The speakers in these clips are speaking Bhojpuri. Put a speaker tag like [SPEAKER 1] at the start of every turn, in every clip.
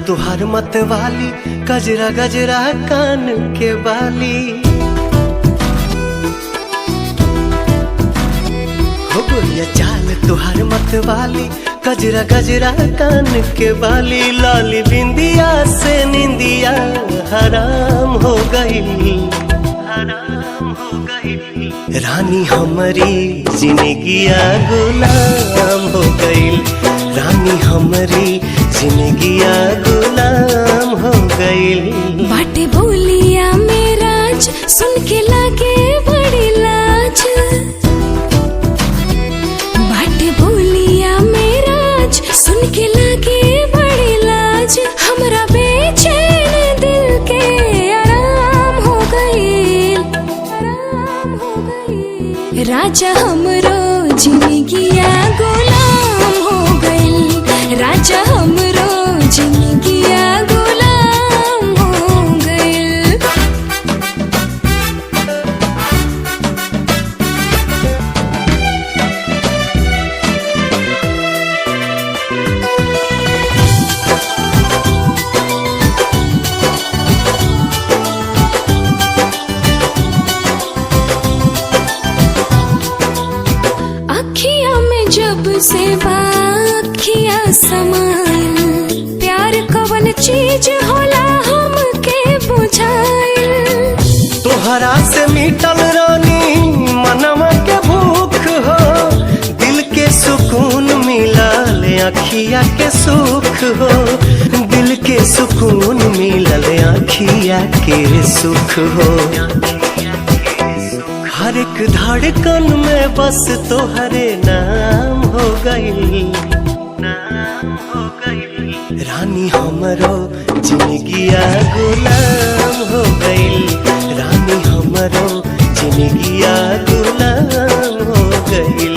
[SPEAKER 1] तुहार मत वाली, गजरा गजरा कान के बाली। हो गोरिया चाल तुहार मत वाली, गजरा गजरा कान के बाली। लाली बिंदिया से निंदिया हराम हो गई, हराम हो गई। रानी हमारी जिंदगिया गुलाम हो गई, रानी हमारी जिंदगिया गुलाम हो गई।
[SPEAKER 2] बाटे बोलिया मेरा सुन के लागे बड़ी लाज, बाटे बोलिया मेरा सुन के लागे बड़ी लाज। हमरा बेचैन दिल के आराम हो गई, आराम हो गई। राजा हमरो जिंदगिया गुलाम हो गई, राजा हमरो जिंदगिया गुलाम हो गई। अखियां में जब से बाखियां समाइल, प्यार कवन चीज होला हमके बुझाइल।
[SPEAKER 1] तोहरा से मिटल रानी मनवा के भूख हो, दिल के सुकून मिलल अखिया के सुख हो, दिल के सुकून मिलल अखिया के सुख हो। हर एक धड़कन में बस तोहरे नाम हो गई, नाम हो गई। रानी हमरो जिंदगिया गुलाम हो गई, रानी हमरो जिंदगिया गुलाम हो गई।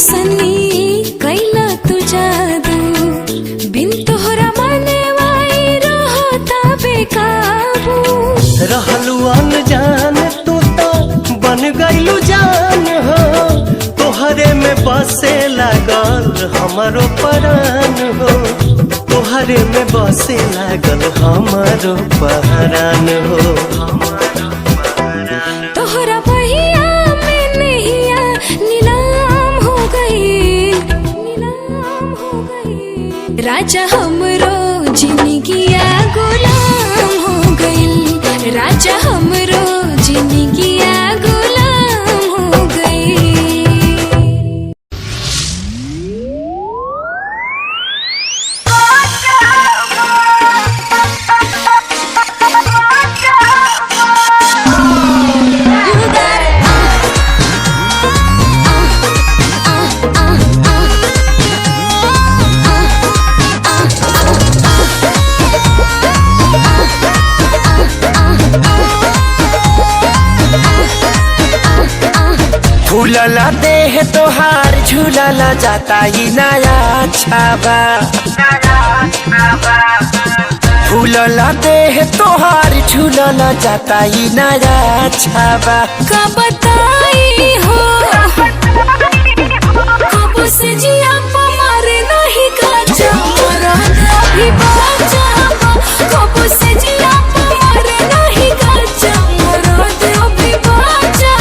[SPEAKER 2] सनी कैला तू जादू, बिन तोहरा माने वाई रहता बेकाबू।
[SPEAKER 1] रहलू अनजान तू तो बन गईलू जान हो, तोहरे में बसे लागल हमारो परान हो, तोहरे में बसे लागल हमारो परान हो।
[SPEAKER 2] तोहरा बहिया में नैया नीलाम हो गई, नीलाम हो गई। राजा हमरो जिंदगिया गुलाम हो गई, राजा हमरो जिंदगिया गुलाम हो गई।
[SPEAKER 3] फूलला देह तोहार झूलला जाता ही नया छाबा, फूलला देह तोहार झूलला जाता ही नया छाबा।
[SPEAKER 2] का बताई हो कब से जिया मारे नहीं काचा, अभी बाचा कब से जिया मारे नहीं काचा, अभी बाचा।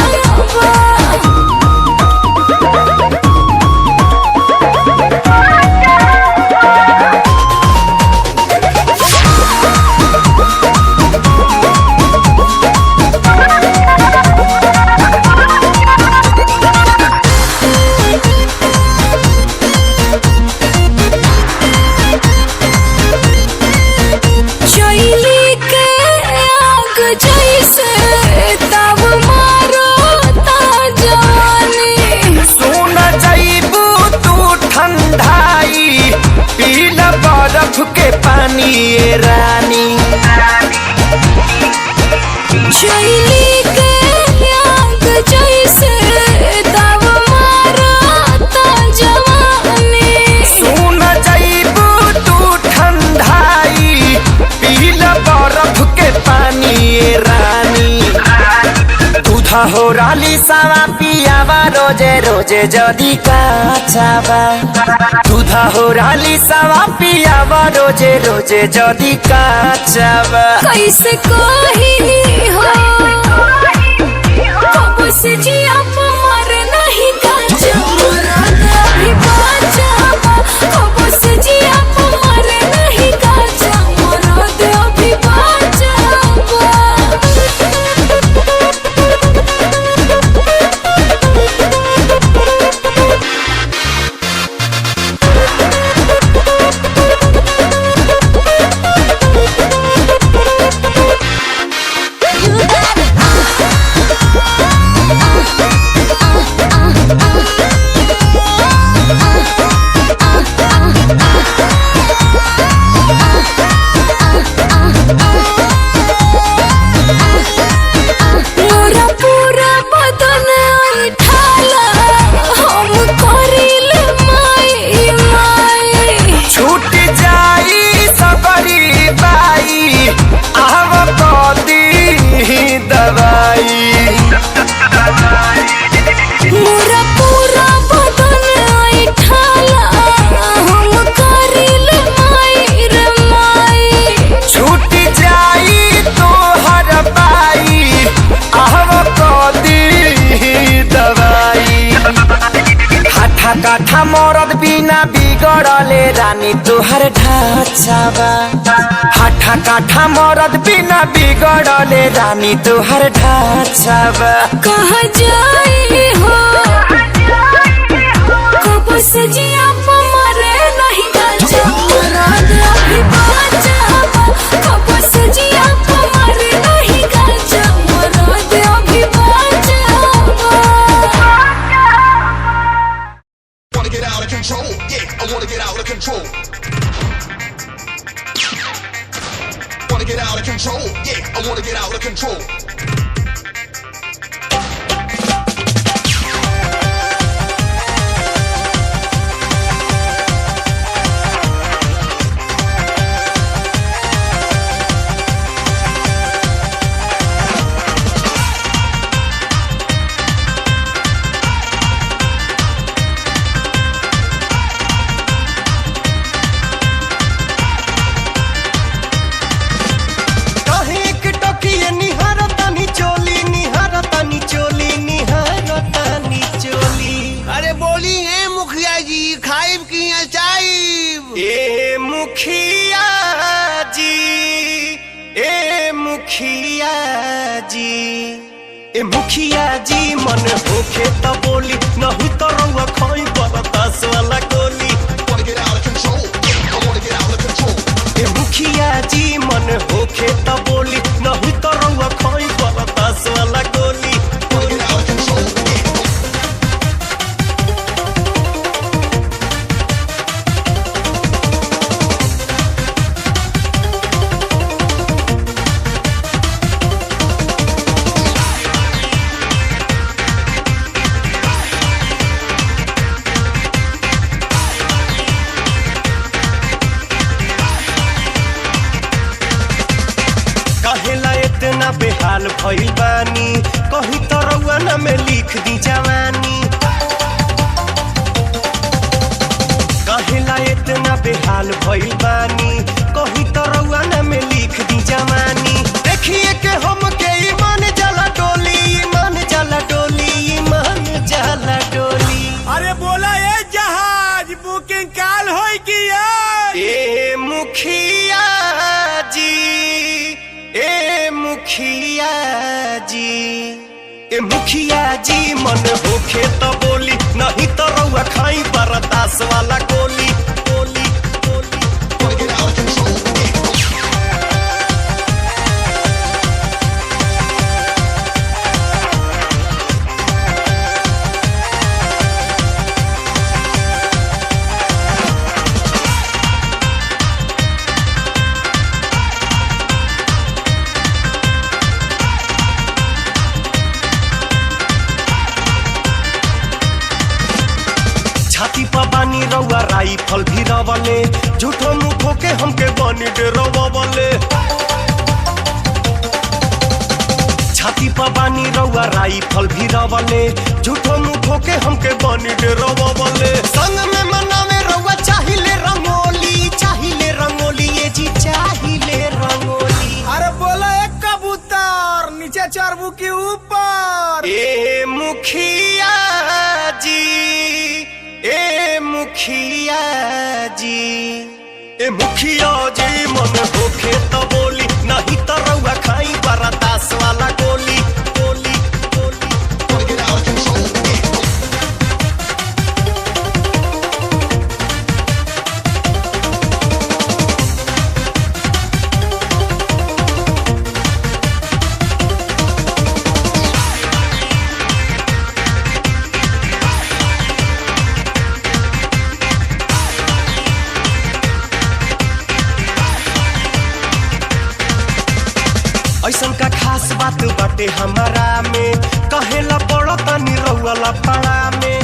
[SPEAKER 3] के पानी ये रानी
[SPEAKER 2] चैली के आग जैसे
[SPEAKER 3] दूधा हो राली सावा पियावा रोजे रोजे जदी काचावा दूधा हो राली सावा पियावा रोजे रोजे जदी काचावा
[SPEAKER 2] कैसे कही हो कब से जिया मर नहीं काचा मरद अभी बाचावा कब से जिया मर नहीं काचा मरद अभी बाचावा
[SPEAKER 3] काठा मरद बिना बिगड़ले रानी तुहर ढाचावा हाठा काठा मरद बिना बिगड़ले रानी तुहर ढाचावा
[SPEAKER 2] कहाँ जाए हो कब से जिया मरे नहीं काचा मरद अभी बाचावा कब से जिया मरे नहीं काचा मरद अभी बाचावा
[SPEAKER 4] Wanna get out of control, yeah, I wanna get out of control. Wanna get out of control, yeah, I wanna get out of control.
[SPEAKER 1] मुखिया जी मन होखे त बोली नहीं तो रउआ खोई बरदास वाला गोली
[SPEAKER 4] Wanna get out of control, yeah, I wanna get out of control.
[SPEAKER 1] मुखिया जी मन होखे त बोली नहीं तो रउआ खोई बरदास वाला गोली
[SPEAKER 4] Wanna get out of control, yeah.
[SPEAKER 1] बेहाल भइल बानी कहीं तो रउआ ना में लिख दी जवानी कहेला इतना बेहाल भइल बानी कहीं तो रउआ ना में लिख दी जवानी देखिए के हम के ईमान जाला डोली ईमान जाला डोली ईमान जाला डोली
[SPEAKER 5] अरे बोला ये जहाज बुकिंग काल होई की
[SPEAKER 1] ए मुखिया जी ए मुखिया जी ए मुखिया जी मन होखे त बोली नहीं तो रउआ खाई बरदास वाला गोली गोली गोली
[SPEAKER 4] Wanna get out of control, yeah.
[SPEAKER 1] छाती पर बानी रउआ राइफल भी रवले झूठो मुखो के हमके बनी डेरवले छाती पर बानी रउआ राइफल भी रवले झूठो मुठो के हमके बानी दे रवले संग में मनावे रउआ चाहिए रंगोली ये जी चाहिए रंगोली।
[SPEAKER 5] अरे बोलो एक कबूतर नीचे चरबू के ऊपर।
[SPEAKER 1] ए मुखिया जी ए मुखिया जी ए मुखिया जी मन होखे तो बोली नहीं तो रउआ खाई बरदास वाला गोली गोली गोली।
[SPEAKER 4] Wanna get out of control, yeah.
[SPEAKER 1] ऐसन का खास बात बाटे हमारा में कहेला बड़ा तनी रउआ पाड़ा में।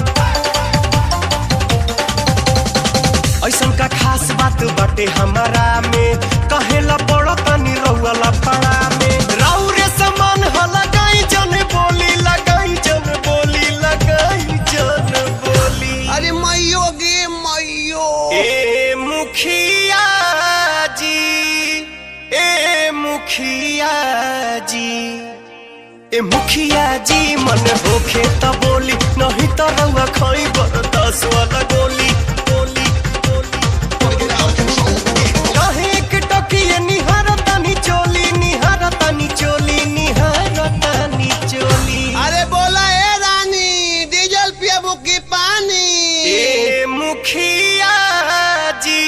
[SPEAKER 1] ऐसन का खास बात बाटे हमारा में कहेला बड़ा तनी रउआ पाड़ा में। राउरे समान हो लगाई जन बोली लगाई जन बोली लगाई जन बोली।
[SPEAKER 5] अरे मैयो गे मैयो।
[SPEAKER 1] ए मुखिया जी ए मुखिया जी ए मुखिया जी मन होखे त बोली नहीं तो रउआ खाई बरदास वाला गोली गोली गोली।
[SPEAKER 4] Wanna get out of control, yeah.
[SPEAKER 1] कहे एक टकिए निहारतानी चोली निहारतानी चोली निहारतानी चोली।
[SPEAKER 5] अरे बोला ए रानी डीजल पियबू की पानी।
[SPEAKER 1] ए मुखिया जी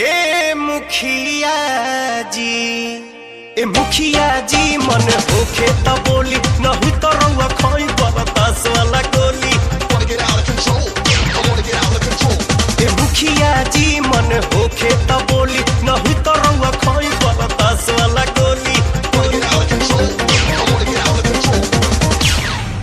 [SPEAKER 1] ए मुखिया जी ए मुखिया जी मन होखे त बोली नहीं तो रउआ खाई बरदास वाला गोली।
[SPEAKER 4] Wanna get out of control, yeah. I wanna get out of control.
[SPEAKER 1] ए मुखिया जी मन होखे त बोली नहीं तो रउआ खाई बरदास वाला गोली।
[SPEAKER 4] Wanna get out of control, yeah. I wanna get out of control.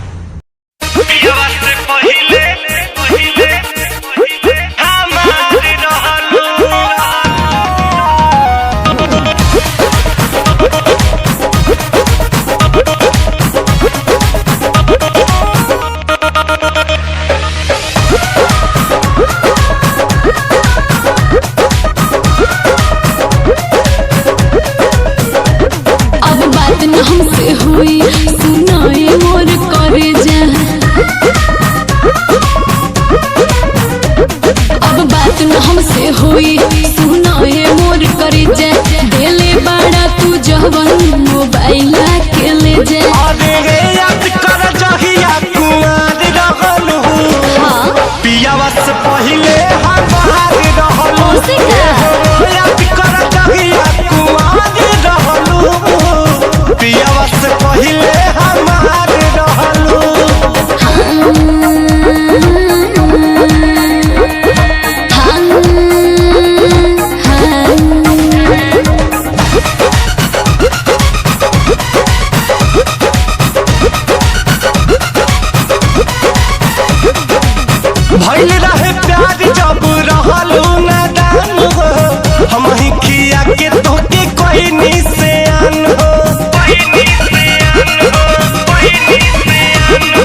[SPEAKER 2] अब बात न हमसे हुई सुनाए मोर करे जा। अब बात न हमसे हुई सुनाए मोर करे जा। देले बाड़ा तू जवन मोबाइल के ले जा।
[SPEAKER 1] अरे याद कर जहिया कुआर रहलू पियावा से पहिले हम बाहर रहलू।
[SPEAKER 2] उसे का
[SPEAKER 1] याद कर जहिया कुआर रहलू पियावा से पहिले हम बाहर रहलू। भइल रहे प्यार जब रहलू नादान हो हम ही खिया के तोके कोई निशान हो।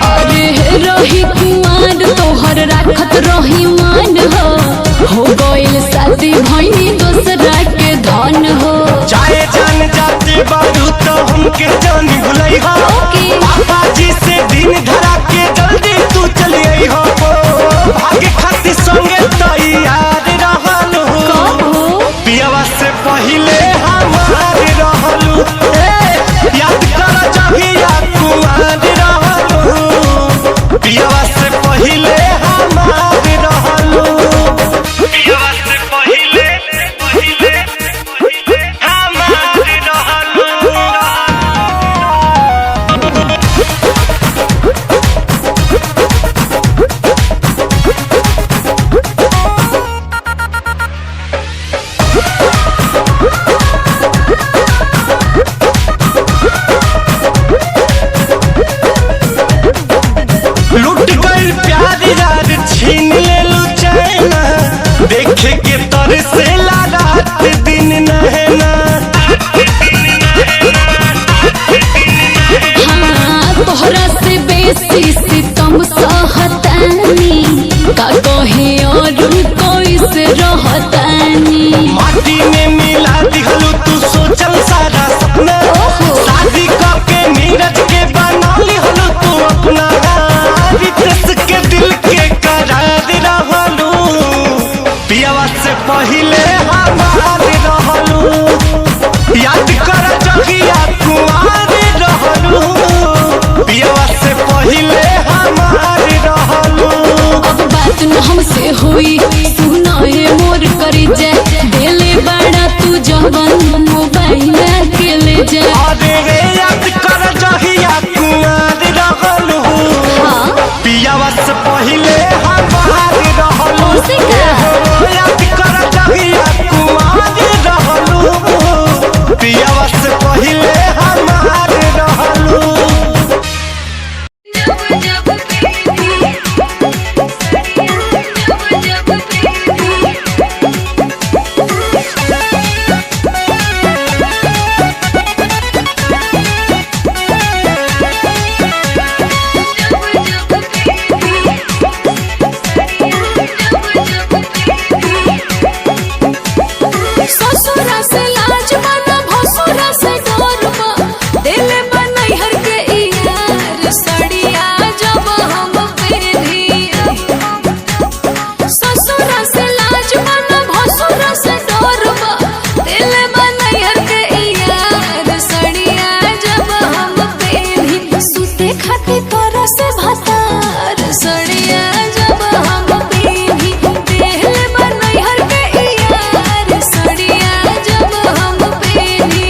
[SPEAKER 2] अरे रही कुमार तोहर राखत रही मान हो गइल शादी भइनी दोसरा के धन हो।
[SPEAKER 1] चाहे जान जाते बारू तो हमके जानी भुलई हो।
[SPEAKER 2] ओके।
[SPEAKER 1] पापा जी से दिन धरा के जल्दी तू चली आई हो। भागे खातिर संगे तैयार रहलू पियावा से पहिले हमार रहलू। याद कर जहिया कुआर रहलू पियावा से पहिले हमार रहलू। पियावा से पहिले हमार रहलू। लुट गई प्यार यार छीन ले लू चैना देखे के तर से रात दिन नहना।
[SPEAKER 2] कैसे रहतानी।
[SPEAKER 1] माटी में मिला दिहलू तू सोचल सारा सपना, शादी करके नीरज के बना लिहलू तू अपना, रितेश के दिल के करार रहलू, पियावा से पहिले हमार रहलू, याद कर जगिया कुमार रहलू, पियावा से पहिले हमार रहलू।
[SPEAKER 2] अब बात न हमसे हुई सुना है मोर करी जा, देले बड़ा तू जवन मोबाइल के ले जा।
[SPEAKER 1] अरे रे याद कर जहिया कुमार रहलू, पियावा से पहिले हमार रहलू, याद कर जहिया कुमार रहलू, पियावा से पहिले हमार रहलू।
[SPEAKER 2] ससुरा से लाज बना भसुरा से डरबा, दिल बनई हर के यार सड़िया जब हम पहनी। ससुरा से लाज बना भसुरा से डरबा, दिल बनई हर के यार सड़िया जब हम पहनी। सुते खाती तोरा से भतार सड़िया जब हम पहनी, दिल बनई हर के यार सड़िया जब हम पहनी।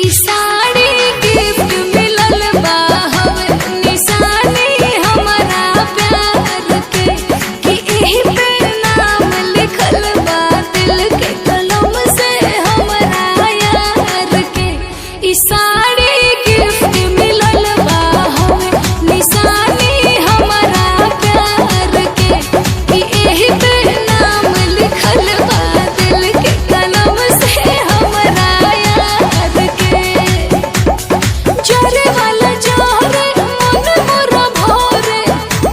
[SPEAKER 2] ई साड़ी गिफ्ट मिलल बा हमें, निशानी हमारा प्यार के, कि एही पे नाम लिखल बा दिल के कलम से हमारा यार के। ई साड़ी गिफ्ट मिलल बा हमें, निशानी हमारा प्यार के, कि एही पे नाम लिखल बा दिल के कलम से हमारा यार के। जोरे वाला जोरे मन मोरा भोरे,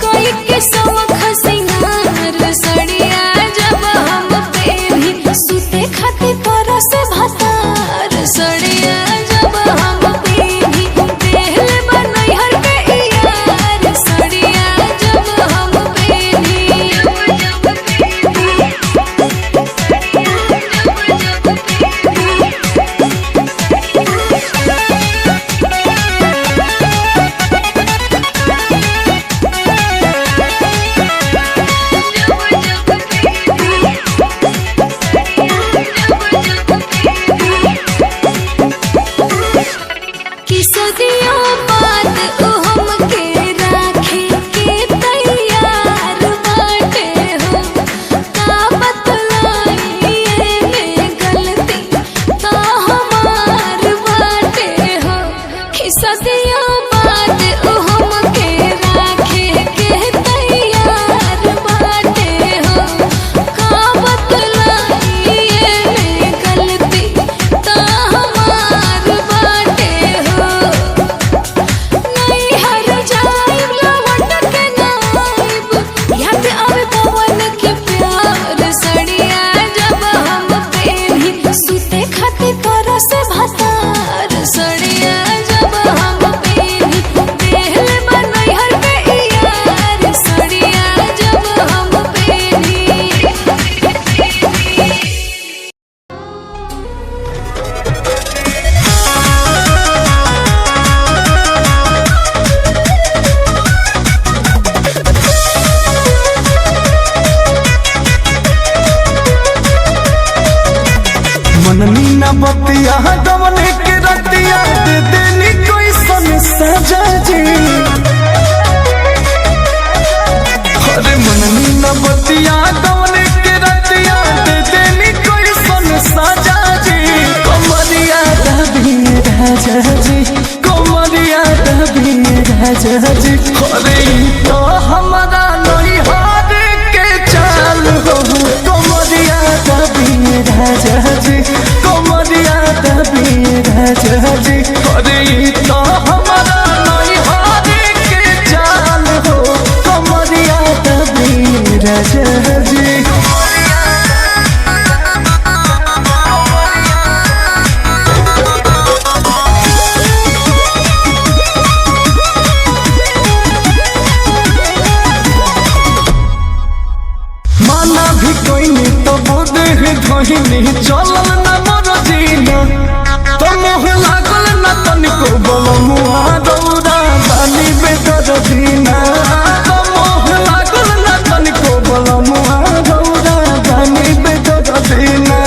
[SPEAKER 2] कोई के सवख सिंगार सड़िया जब हम पहनी। सुते खाती तोरा से भतार सड़िया जब हम पहनी, दिल बनई हर के यार सड़िया जब हम पहनी। कि सदियों बाद ओ हमके राखे के तैयार बाटे हो, का बतलाई एमे गलती का हमार बाटे हो। कि सदियों बाद ओ हमके राखे के तैयार बाटे हो, का बतलाई एमे गलती का हमार बाटे हो। नहीं हर जाइब लवट के नाइब, याद आवे पवन के प्यार सड़िया जब हम पहनी। सुते खाती तोरा से भतार सड़िया जब हम पहनी, दिल बनई हर के यार सड़िया जब हम पहनी।
[SPEAKER 1] मननी न बतिया दमने के रतिया, दे देनी कोई सन सजा जी। अरे मननी न बतिया दमने के रतिया, दे देनी कोई सन सजा जी। कमरिया रवि राजा जी। अरे तो हमारा नहीं हार के चाल हो कमरिया दबी राजा जी, कमरिया दबी राजा जी। अरे तो हमारा नहीं हार के चाल हो कमरिया दबी राजा जी। माना भी कोई नहीं तो बोधे धोनी चलल न मोर जीना, तो मोह लागल न तनिको बलमुआ दौड़ा बानी बेदर दीना, तो मोह लागल न तनिको बलमुआ दौड़ा बानी बेदर दीना।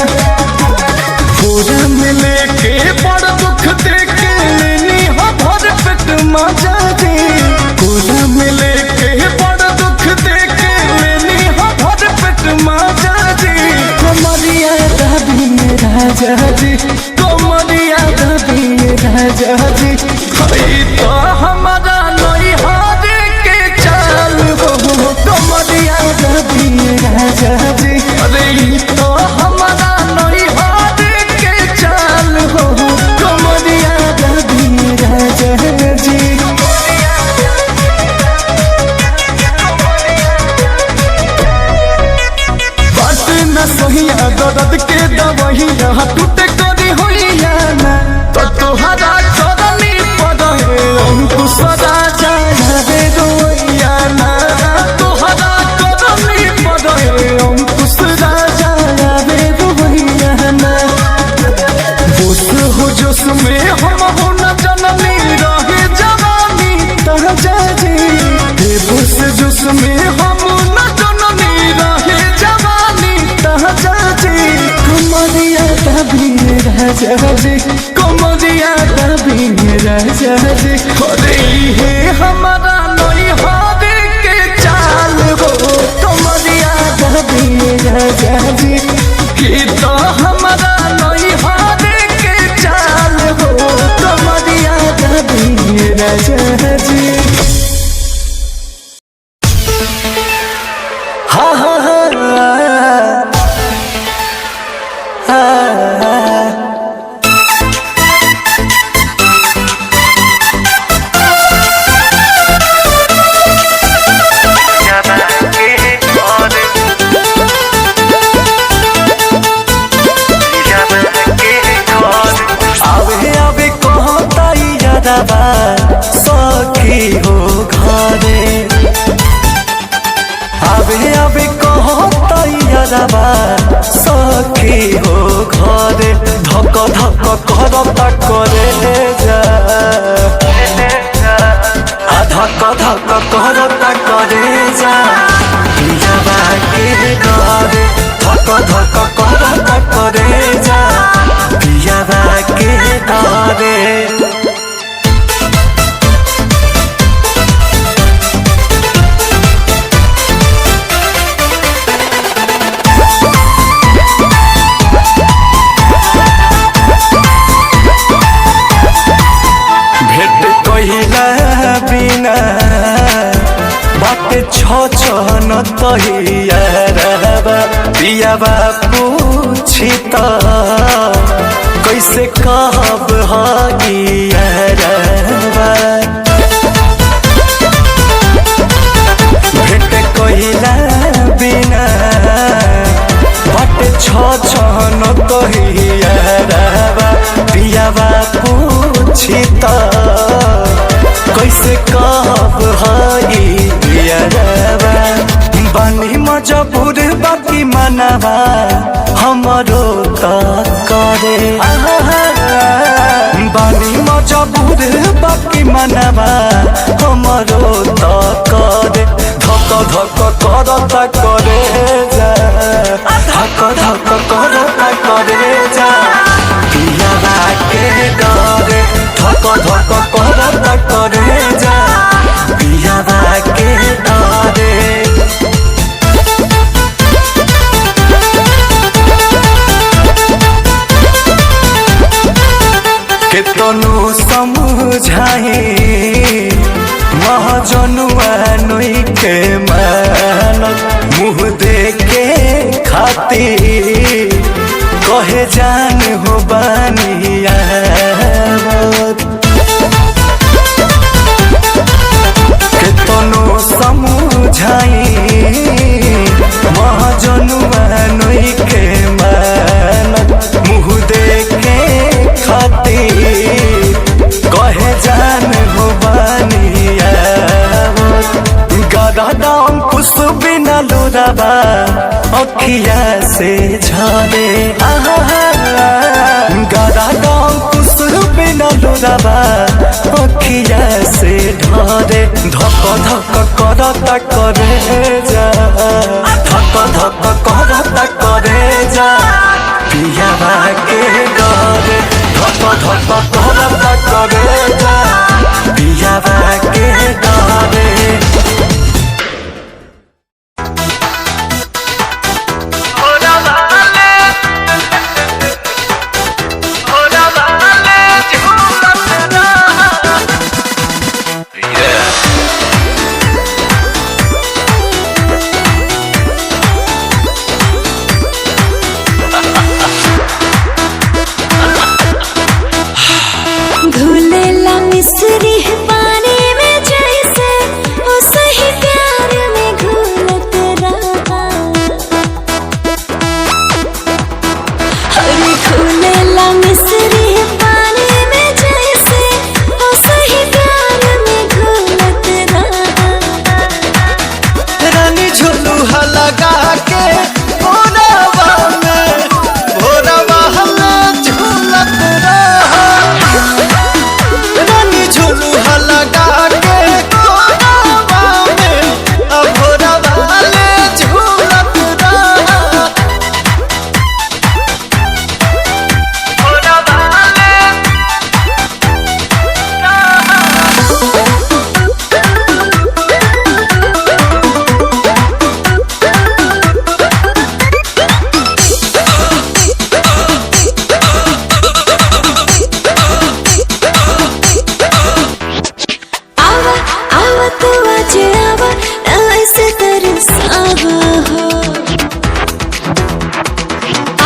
[SPEAKER 1] पूरा मिले के बड़ दुख देके लेनी हो भर पेट मजा जी, पूरा मिले के बड़ दुख देके लेनी हो भर पेट मजा जी। कमरिया दबी राजा जी, कमरिया दबी राजा जी। हई तो हमारा नहीं हार के चाल हो कमरिया दबी राजा जी। अरे तो हमारा नहीं हार के चाल हो कमरिया दबी राजा जी। न सहिया दर्द के दवहिया टूटे करी होइया ना, तो तोहरा करनी पड़े अंकुश राजा रे रोइया ना, तोहरा करनी पड़े अंकुश राजा रे रोइया ना। होश हो जोश में हम हो न जननी रहे जवानी ताजा जी, होश जोश में हम न जननी रहे जवानी ताजा जी। कमरिया दबी राजा जी, कमरिया दबी राजा जी। अरे हे हमारा नहीं हार के चाल हो कमरिया दबी राजा जी। कि तो हमारा नहीं हार के चाल हो कमरिया दबी राजा जी। हा हा हा सखी हो घरे आवे आवे कहो तैयारबा सखी हो घरे धक धक करता करे जा धक धक करता करे जा पियाबा के घरे धक धक करता करे जा पियाबा के घरे। बिना बाटे छन तहियारबा पियाबा पूछी त कैसे कहब हगियारबा। भेट कहिला बिना बाटे छन तहियारबा पियाबा पूछी त कैसे कहब हगियारबा। बानी मजबूर बाकी मनवा हमरो त करे, बानी मजबूर बाकी मनवा हमरो त करे धक धक करता करे जा धक धक करता करे जा पियाबा के डरे धक धक करता करे जा पियाबा के डरे। केतनो समझाए महाजनुआ नोई के मानत मुँह देखे खातिर कहे जान हो बानियावत केतनो समझाई महाजनुआ नोई के मानत मुँह देखे खातिर कहे जान हो बानियावत गदा कुछ बिना लोराबा अखिया से झरे गदा कुछ बिना लोराबा अखिया से ढरे धक धक करता करे जा धक धक करता करे जा पियावा के डरे धक धक करता करे जा पियावा के डरे
[SPEAKER 2] घुलेला मिस्री है पानी में जैसे वो सही प्यार में घुलत रहा। अरे घुलेला मिस्री है पानी में जैसे वो सही प्यार में घुलत रहा।
[SPEAKER 1] रानी झुलुहा लगा के भोरवा में भोरवा हमें झूलत रहा रानी झुलुहा लगा के भोरवा में भोरवा ले झूलत रहा भोरवा ले
[SPEAKER 2] आवा आवा तू आज आवा ना ऐसे तरसावा हो।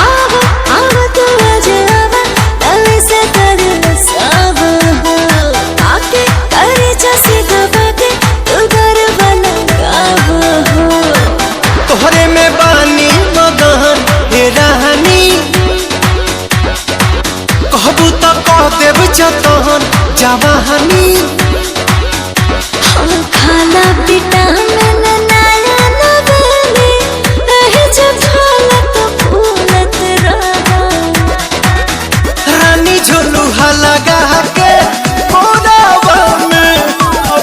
[SPEAKER 2] आवा आवा तू आज आवा ना ऐसे तरसावा हो। आके करे जैसे दबा के तू गरबा लगावा हो।
[SPEAKER 1] तोहरे में बानी मगन हे रानी कहबू तो कह देव जतन जवानी
[SPEAKER 2] हम खाना विटामिन नया नवेली रहे जब फूलत फूलत रहा।
[SPEAKER 1] रानी झुलुहा लगा के भोरवा में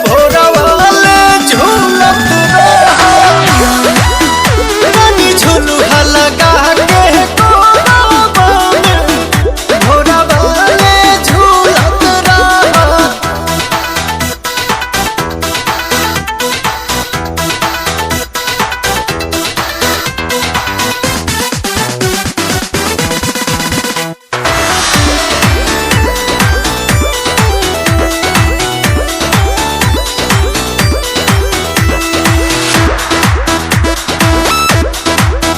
[SPEAKER 1] भोरवा ले झूलत रहा रानी झुलुहा लगा के भोरवा में भोरवा ले झूलत रहा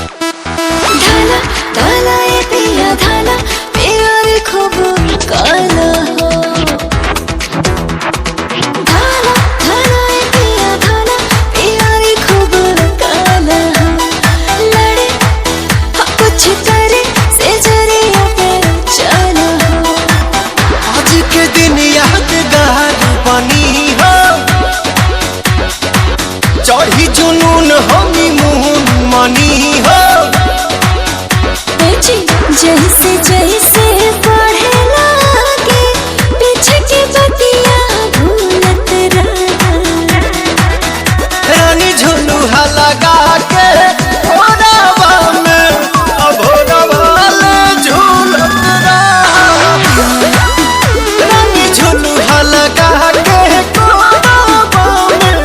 [SPEAKER 2] धाला धाला ये पिया धाला प्यार खूब काला हो। धाला धाला ये पिया धाला प्यार खूब काला हो। लड़े कुछ करे से जरिया पे चला हो।
[SPEAKER 1] आज के दिन यादगार बनी हो चढ़ी जुनून हनीमून मनी हो
[SPEAKER 2] जैसे जैसे बढ़े लागे पीछे की बतिया भूलत रहा।
[SPEAKER 1] रानी झुलुहा लगा के भोरवा में भोरवा ले झूलत रहा रानी झुलुहा लगा के भोरवा में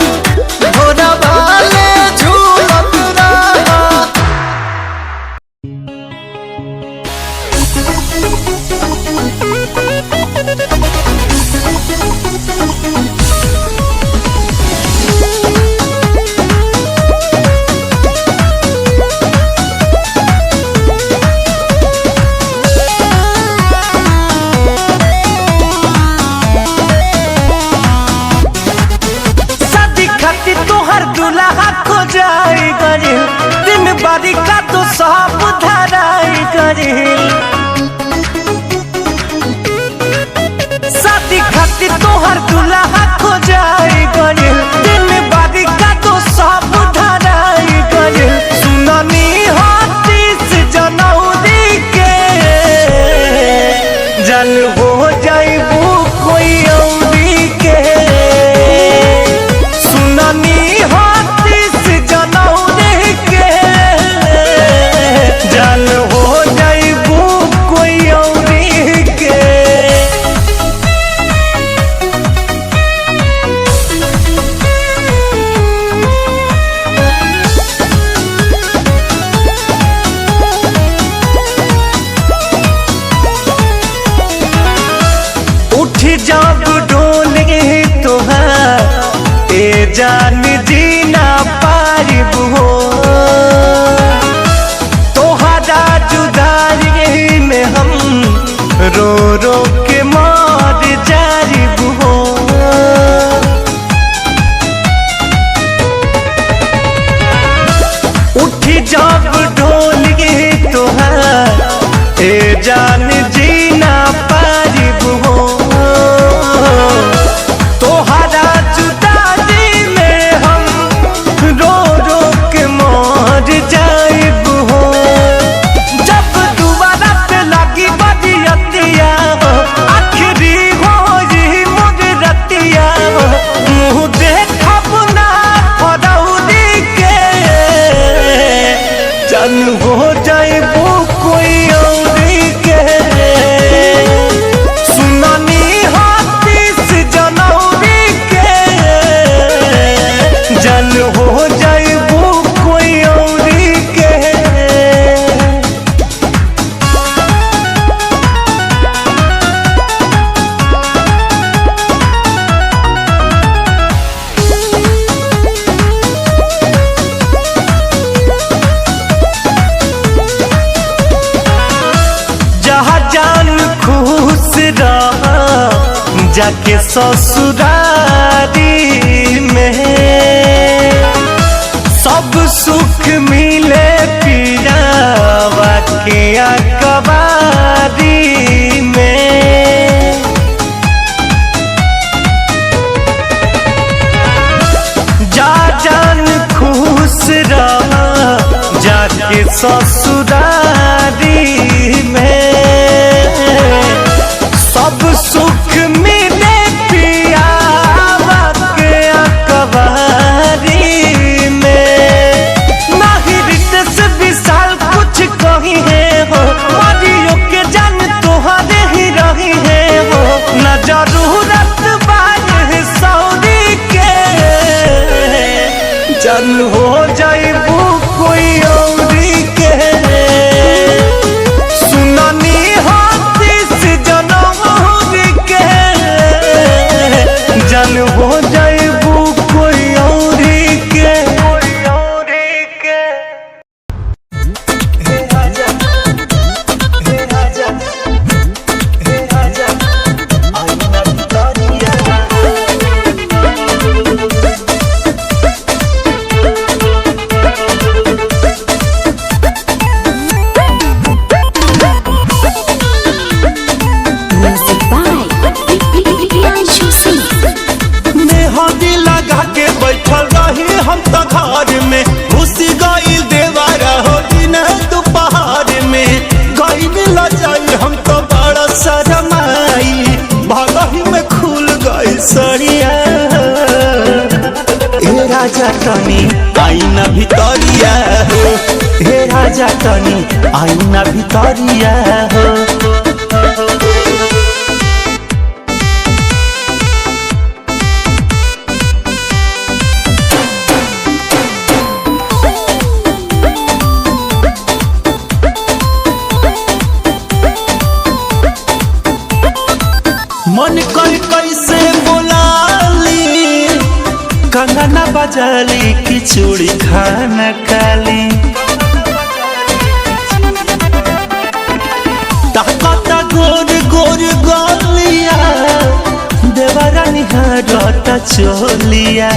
[SPEAKER 1] भोरवा ले झूलत रहा बारी का तो सब धराई गइल शादी खातिर तोहर दुल्हा खोजाई गइल दिन बारी का तो सब धराई गइल सुननी हो 30 जनवरी के जल हो जाइबू कोई औरी के सुननी हो 30 जनवरी के जल हो जाइबू कोई औरी के उठ जब डोले तोहार ए जान जीना पारिब हो तोहरा जुदाई में हम रो रो के मर जारिब हो उठ जब डोले तोहार ए जान जीना पारिब हो तोहरा जुदाई में हम रो रो के मर जाइब हो जब दोबारा पे लगी बदियतिया आखिरी हो जी मोर रतिया मुँह देखब ना फरौरी के जन हो जाइबू कोई औरी के सुननी हो 30 जनवरी के जन हो जाइबू कोई औरी के जहाँ जान खुश रहा जाके ससुरारी में सब सुख मिले पियावा के अकबारी में जा जान खुश रहा जाके ससुरारी में सब सुख मिले पियावा के अकबारी में नहीं रितेश विशाल कुछ कही है हो मरियो के जान तोहरे ही रही है हो न जरूरत बाजे सौरी के जन हो जाइबू कोई औरी के सुननी हो 30 जनवरी के जन हो जाइबू कोई औरी के हे राजा हे राजा हे राजा आईना तारिया
[SPEAKER 2] Music by Priyanshu Singh.
[SPEAKER 1] मेहंदी लगा के बैठल रही हम तो घर में घुसी गईल देवारा हो दिन दोपहर में गईल लजाई हम तो बड़ा शरमाई भगही में खुल गई सरिया हे राजा तनी आईना भितरिया हो हे राजा तनी आईना भितरिया हो मन कर कैसे बोलाली कंगना बजाली की चूड़ी खाना काली ताकता गोर गोर गोलिया देवरा निहारता चोलिया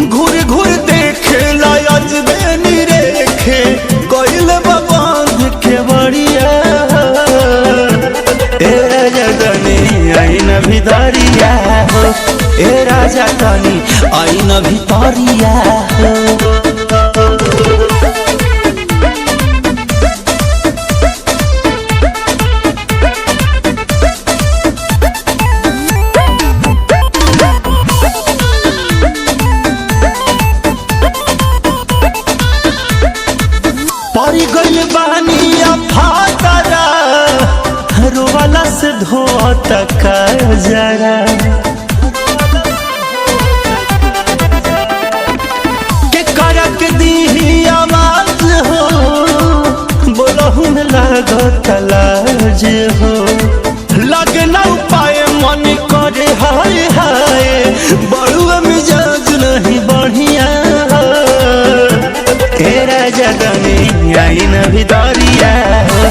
[SPEAKER 1] घूर घूर देखे लायज बेनी रेखे बदरिया हो ए राजा तनी आई न भितरिया हो। परी गइल बानी फातरा रोवाला से धोत का जरा के करक दी आवाज हो बोलहु में लागत लाज हो लगना उपाय मन करे हाय हाय बड़ुआ मिजाज नहीं बढ़िया ए राजा तनी आई न भितरिया हो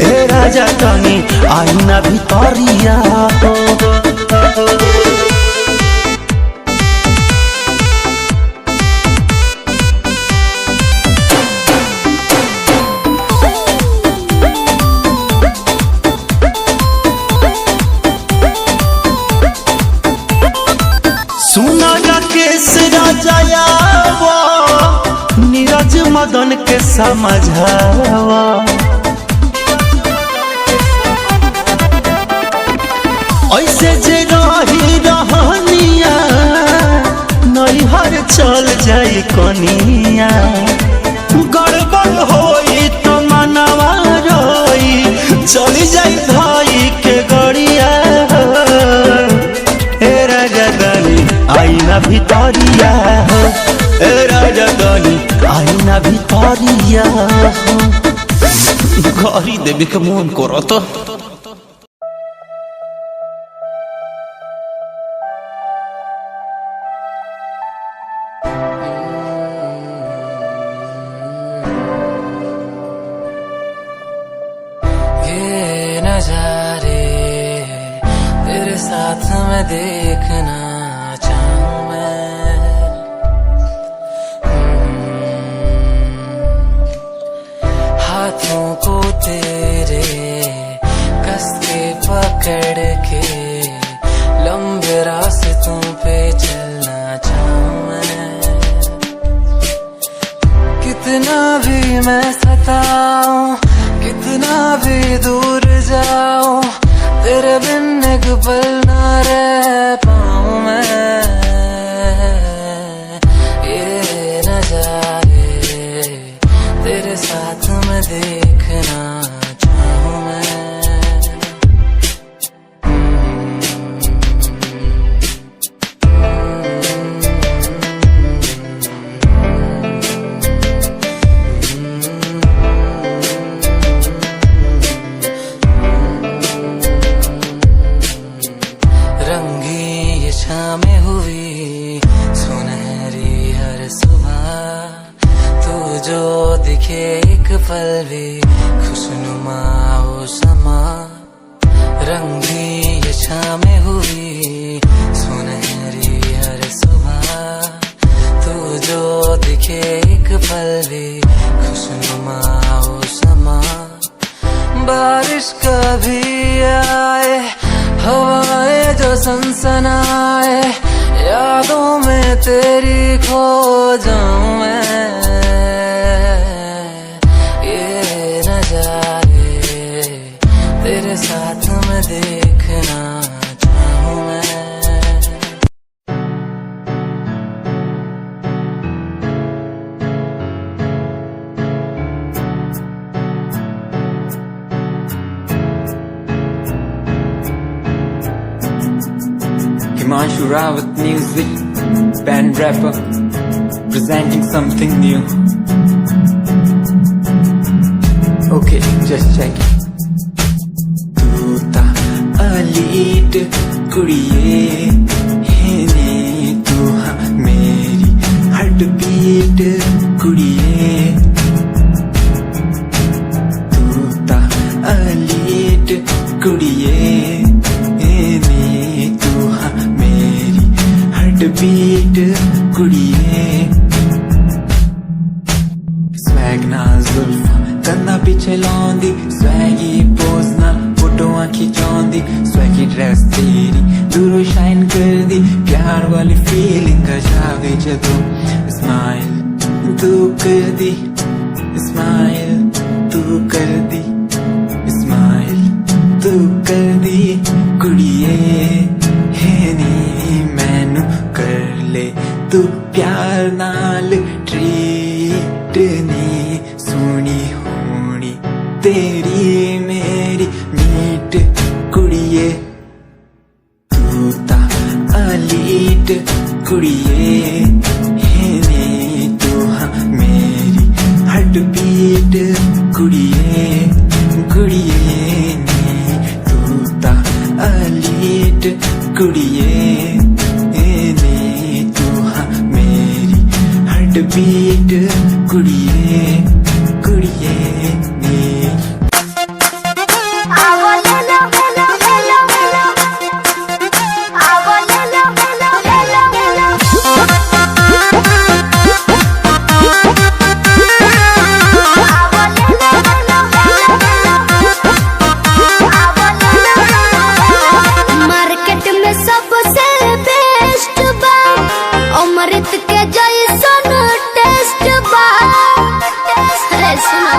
[SPEAKER 1] ए राजा तनी आई न भितरिया हो। सुना राकेश राजा नीरज मदन के समझावा ऐसे जे रही रहनिया नैहर चल जाई कनिया गड़बड़ होई तो मनवा रोई चली जाई भाई के गड़िया ए राजा तनी आई न भितरिया हो ए राजा तनी आई न भितरिया हो। घरी देवी के मन करत
[SPEAKER 6] ये नजारे तेरे साथ में देखना चाहूं मैं, हाथों को तेरे कस के पकड़ के लंबे रास्तों पे चलना चाहूं मैं। कितना भी मैं सताऊं कितना भी दूर जाऊं तेरे बिन एक पल ना रह पाऊं मैं। ये नजारे तेरे साथ में देखना चाहूं मैं। शामें हुई सुनहरी हर सुबह तू जो दिखे एक पल भी खुशनुमा हो समा। रंगी ये शामें हुई सुनहरी हर सुबह तू जो दिखे एक पल भी खुशनुमा हो समा। बारिश कभी आए हवाएं जो सनसनाए यादों में तेरी खो जाऊं मैं। ये नजारे तेरे साथ में देखना चाहूं मैं।
[SPEAKER 7] Himanshu Rawat music, band rapper, presenting something new. Okay, just check it. तू ता अलीट कुड़िए है तू हाँ मेरी हार्ट बीट कुड़िए। तू ता अलीट कुड़िए बीट कुड़िए। स्वैग नाल जुल्फा कन्ना पिछे लाउंदी स्वैगी पोज नाल फोटोआं खिचाउंदी स्वैगी ड्रेस तेरी दूरों शाइन कर दी प्यार वाली फीलिंग जागे जदों स्माइल तू कर दी स्माइल तू कर दी स्माइल तू कर दी कुड़िए है नी मैनू कर ले तू प्यार नाल ट्रीट नी सोनी होनी तेरी मेरी मीट कुड़िए तू ता अलीट कुड़िए है नी तू हाँ मेरी हार्ट बीट कुड़िए कुड़िए नी तू ता अलीट कुड़िए नी तू हाँ मेरी हार्ट बीट कुड़िए कुड़िए नी
[SPEAKER 2] मार्केट में सबसे बेस्ट बा अमृत के जैसन टेस्ट बा। अरे सुनो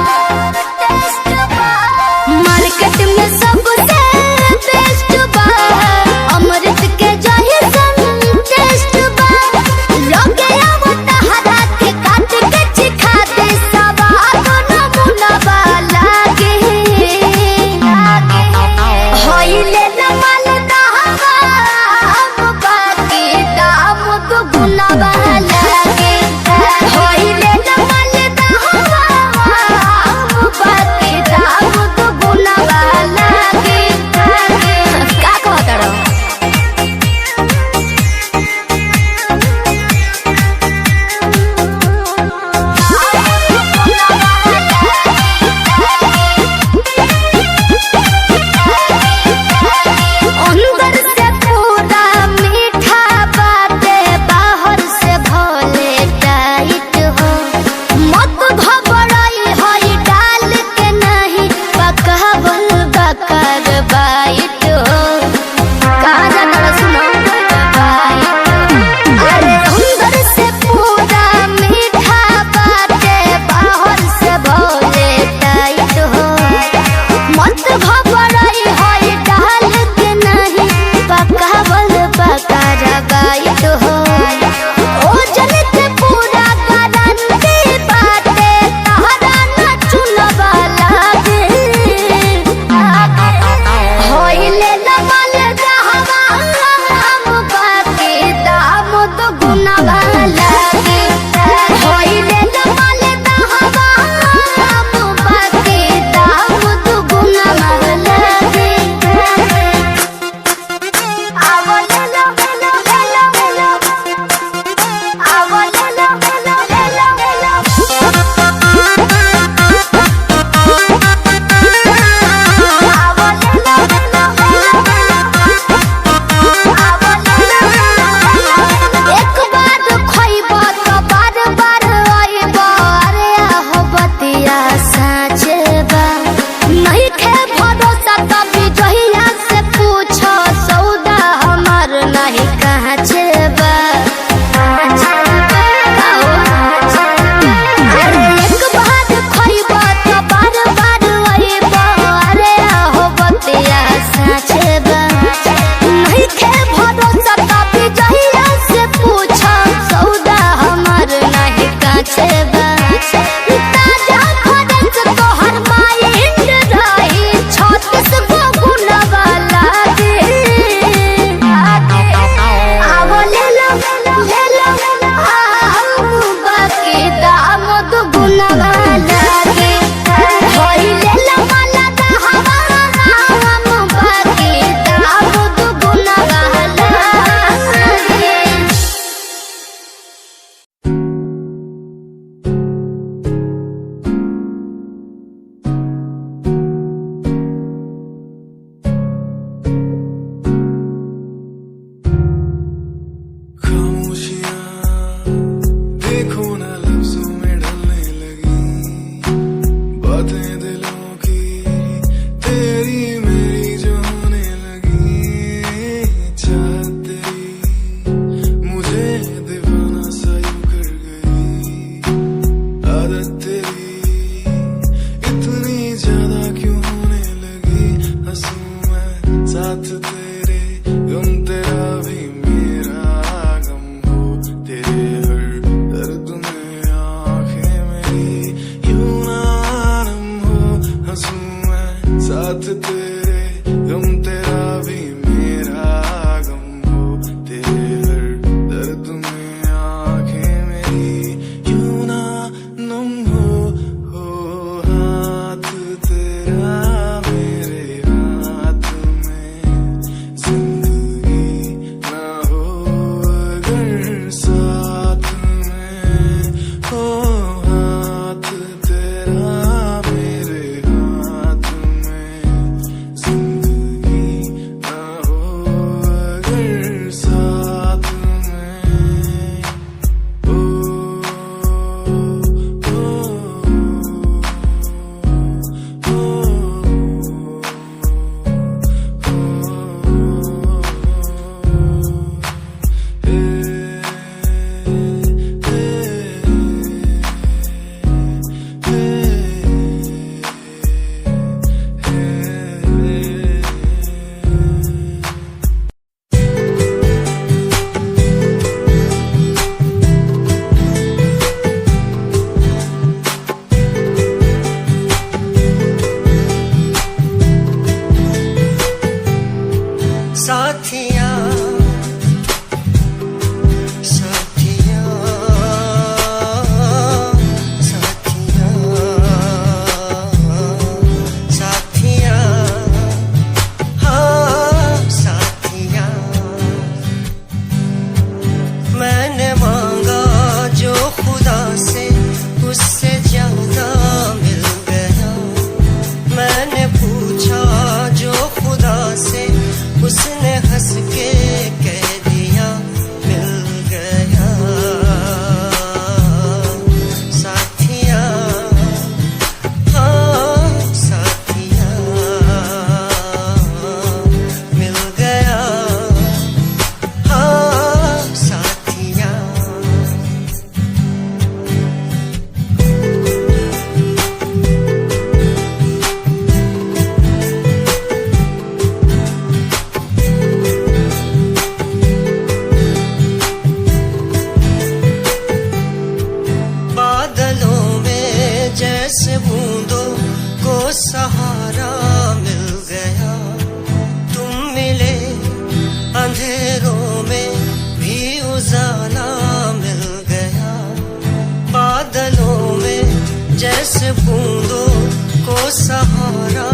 [SPEAKER 1] सहारा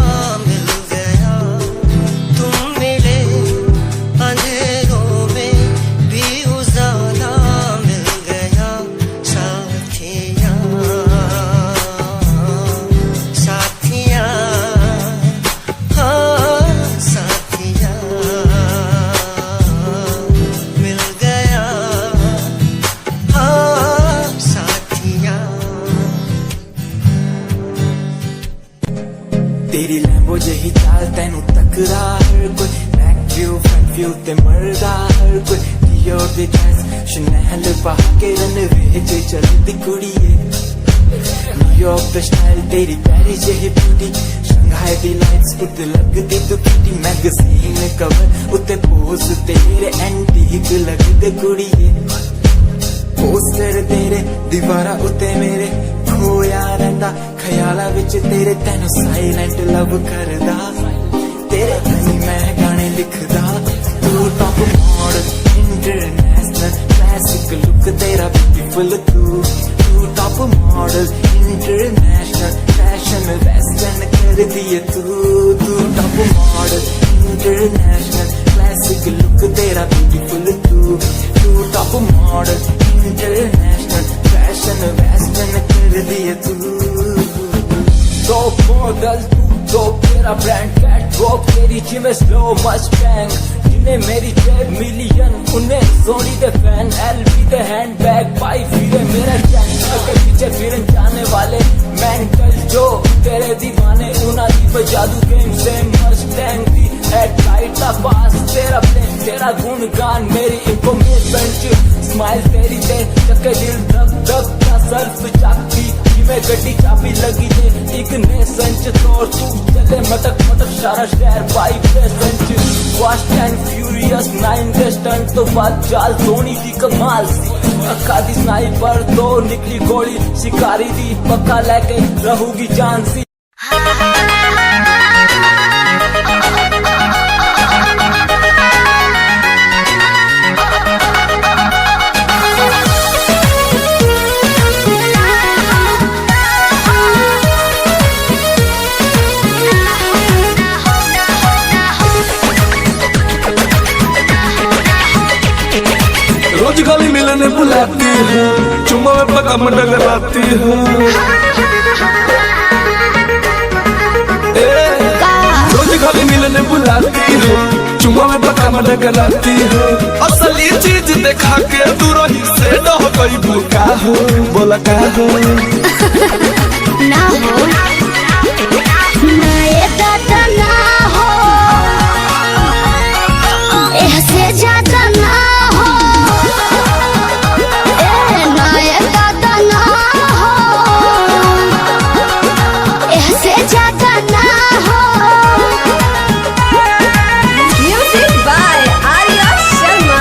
[SPEAKER 1] मिल गया, तुम मिले अंधेरों में भी उजाला मिल गया। साथिया साथिया हाँ साथिया मिल गया हाँ साथिया।
[SPEAKER 7] तेरी लैम्बो जही चाल तैनू तकदा हर कोई, बैक व्यू फ्रंट व्यू ते मरदा हर कोई। दियो दी ड्रेस शनैल पा के रनवे च चलदी कुड़िए, न्यूयॉर्क दा स्टाइल तेरी पैरी जही ब्यूटी। शंघाई दी लाइट्स उत्ते लगदी तू किटी, मैगजीन कवर उत्ते पोज तेरे एंटीक लगदे कुड़िए। पोस्टर तेरे दीवारा उत्ते मेरे खोया रहिंदा, ख्याला विच तेरे तैनू साइलेंट लव करदा। तेरे लिए मैं गाने लिखदा, तू top model international classic look तेरा ब्यूटीफुल। तू top model international fashion western कर दिए तू top model international classic look तेरा ब्यूटीफुल। तू top model international fashion western कर दिए तू। तो मॉडल तो तेरा ब्रांड कैट वॉक, तेरी जिम स्लो मस्टैंग। जिन्हें मेरी 10 मिलियन उन्हें सोनी दे फैन, एलवी दे हैंडबैग पाई फिरे मेरा चैनल के पीछे फिरन जाने वाले मेंटल जो तेरे दीवाने। उना दी जादू गेम से मस्टैंग दी हेडलाइट दा पास तेरा प्लेन, तेरा गुणगान मेरी इंफॉर्मेशन। स्माइल तेरी ते चक्के दिल धक धक का सर्फ चाकती, जिਵੇਂ ਗੱਡੀ ਚਾਬੀ ਲੱਗੀ ਤੇ ਇੱਕ ਨੇ ਸੰਚ ਤੋੜ। ਤੂੰ ਚੱਲੇ ਮਟਕ ਮਟਕ ਸਾਰਾ ਸ਼ਹਿਰ ਬਾਈ ਫੈਸ਼ਨ ਚ। ਫਾਸਟ ਐਂਡ ਫਿਊਰੀਅਸ 9 ਦੇ ਸਟੰਟ ਤੋਂ ਬਾਅਦ ਚਾਲ ਧੋਨੀ ਦੀ ਕਮਾਲ ਸੀ। ਅੱਖਾਂ ਦੀ ਸਨਾਈਪਰ ਤੋਂ ਨਿਕਲੀ ਗੋਲੀ, ਸ਼ਿਕਾਰੀ ਦੀ ਪੱਕਾ ਲੈ ਕੇ ਰਹੂਗੀ ਜਾਨ ਸੀ।
[SPEAKER 8] रोज गली मिलने बुलाती है, चुम्मा में पका मंडा कराती है। रोज गली मिलने बुलाती है, चुम्मा में पका मंडा कराती है। असली चीज देखा के दूर ही से रह गई भूखा हो, बोला का हो
[SPEAKER 2] ना हो ना ये दादा ना हो, ऐसे ज्यादा ना हो। ना ये दादा ना हो, ऐसे ज्यादा ना हो। Music by Arya Sharma.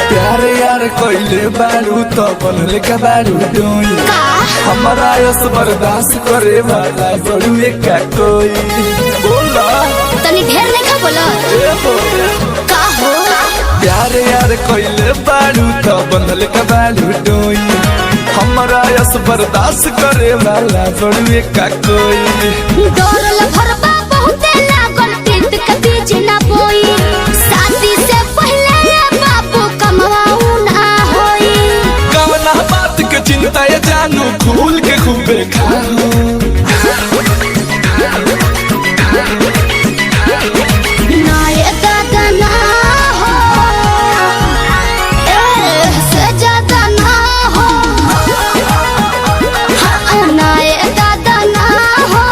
[SPEAKER 8] प्यारे यार कोइले बारू तो बनले का बारू डोई। हमारा यस बर्दाश्त करे वाला बड़ू का कोई। बोला
[SPEAKER 2] तनी ढेर नहीं बोला का हो।
[SPEAKER 8] प्यारे यार कोइले बारू तो बनले का बारू डोई। हमारा यस बर्दाश्त करे वाला बड़ू का कोई।
[SPEAKER 2] डोरल भरबा बहुते लागल प्रीत के बीज ना बोई। शादी से पहले बाबू कमाऊ ना होई।
[SPEAKER 8] कवना बात के चिंता ये जानू खूल के खूबे खाओ।
[SPEAKER 2] ना ये दादा ना हो, ऐसे ज्यादा ना हो। ना ये दादा ना हो,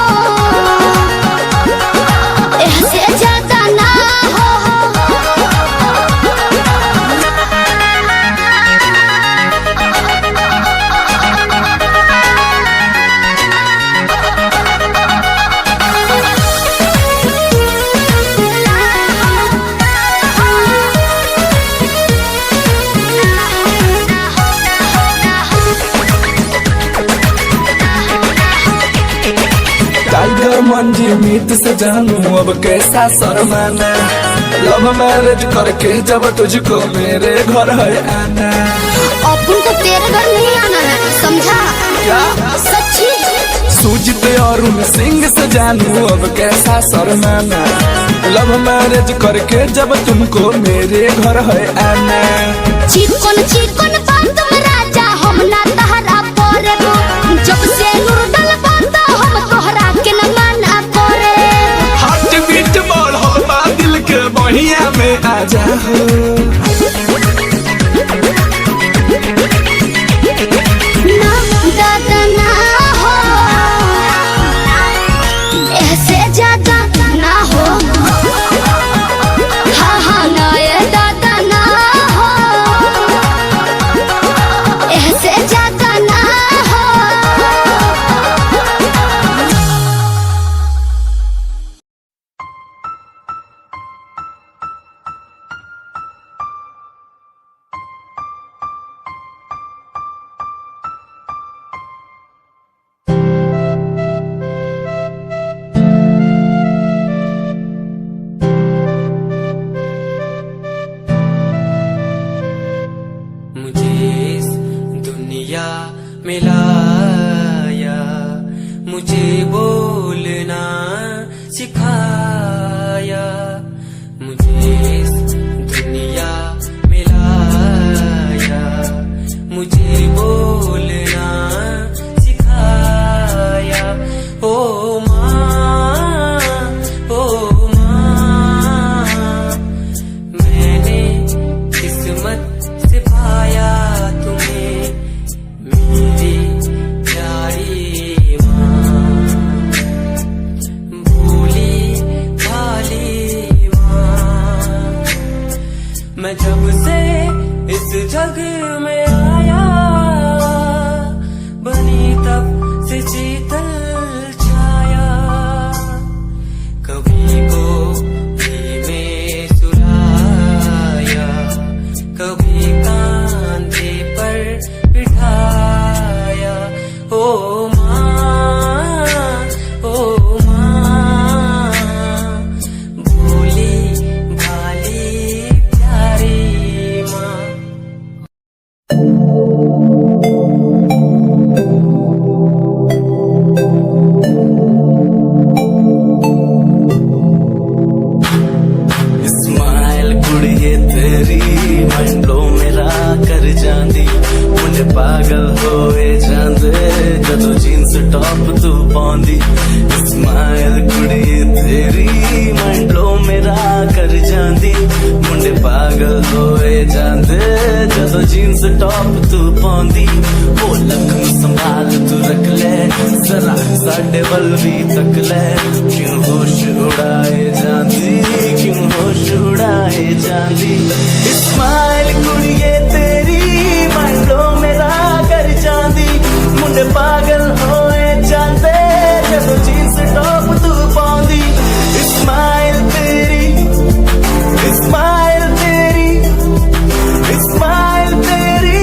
[SPEAKER 8] प्रीत से जानू अब कैसा शर्माना। लव मैरिज करके जब तुझको मेरे घर है आना।
[SPEAKER 2] अपन को तेरे घर नहीं आना है, समझा?
[SPEAKER 8] क्या?
[SPEAKER 2] सच्ची?
[SPEAKER 8] सूझते और सिंह से जानू अब कैसा शर्माना। लव मैरिज करके जब तुमको मेरे घर है आना।
[SPEAKER 2] चिकन चिकन बात में राजा हम ना तहरा परे गो, जब से नूर डल बात हम तोहरा के न माना करे।
[SPEAKER 8] हार्ट बीट बढ़ल बा दिल के बहिया में आ जाओ।
[SPEAKER 2] ना दादा ना हो, ऐसे ज्यादा ना हो। हाँ हाँ ना ये दादा ना हो, ऐसे ज्यादा ना हो।
[SPEAKER 6] मुझे इस दुनिया में लाया, मुझे बोलना सिखाया। मुझे इस दुनिया में लाया, मुझे बोलना सिखाया। ओ माँ, ओ माँ, मैंने किस्मत से पाया तुम्हें मेरी प्यारी माँ। भोली भाली माँ, मैं जब से इस जग में आया, बनी तब से शीतल छाया। कभी गोदी में सुलाया, कभी कांधे पर बिठाया। ओ माँ, ओ माँ, भोली भाली प्यारी माँ।
[SPEAKER 1] स्माइल कुड़िए तेरी मंडो मेरा कर जांदी। मुझे पागल होए जांदे जदों जीन्स टॉप तू पाउंदी। स्माइल कुड़िए तेरी मंडो मेरा कर जांदी। मुझे पागल होए जांदे जदों जीन्स टॉप तू पाउंदी। ओ लख संभाल तू रख ले जरा साडे वल भी तक ले। क्यों होश उड़ाए जांदी, क्यों होश उड़ाए जांदी। स्माइल कुड़िए तेरी मंडो मेरा कर जांदी। मुंडे पागल होए जांदे जदों जीन्स टॉप तू पाउंदी। स्माइल तेरी, स्माइल तेरी, स्माइल तेरी।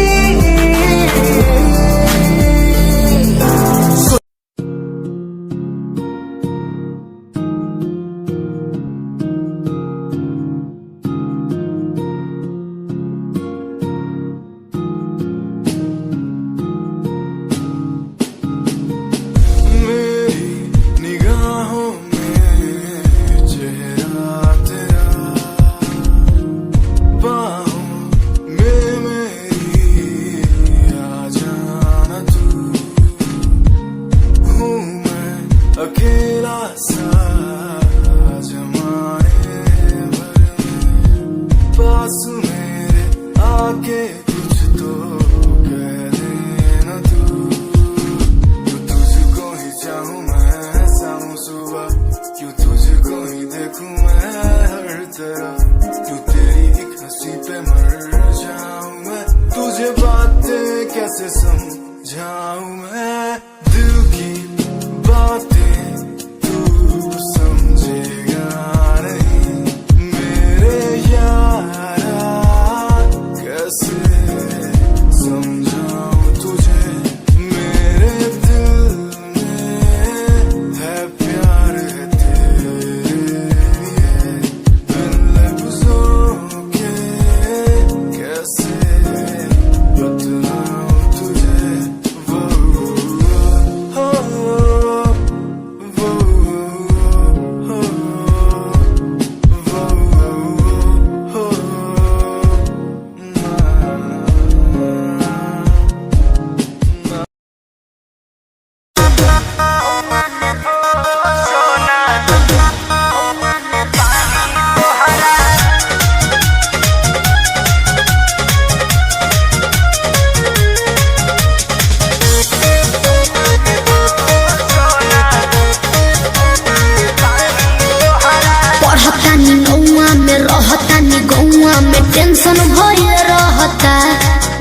[SPEAKER 7] कैसे समझाऊं मैं दिल की बातें तू समझेगा नहीं मेरे यारा कैसे समझाऊं तुझे मेरे दिल में है प्यार तेरा
[SPEAKER 2] में टेंशन भइल रहता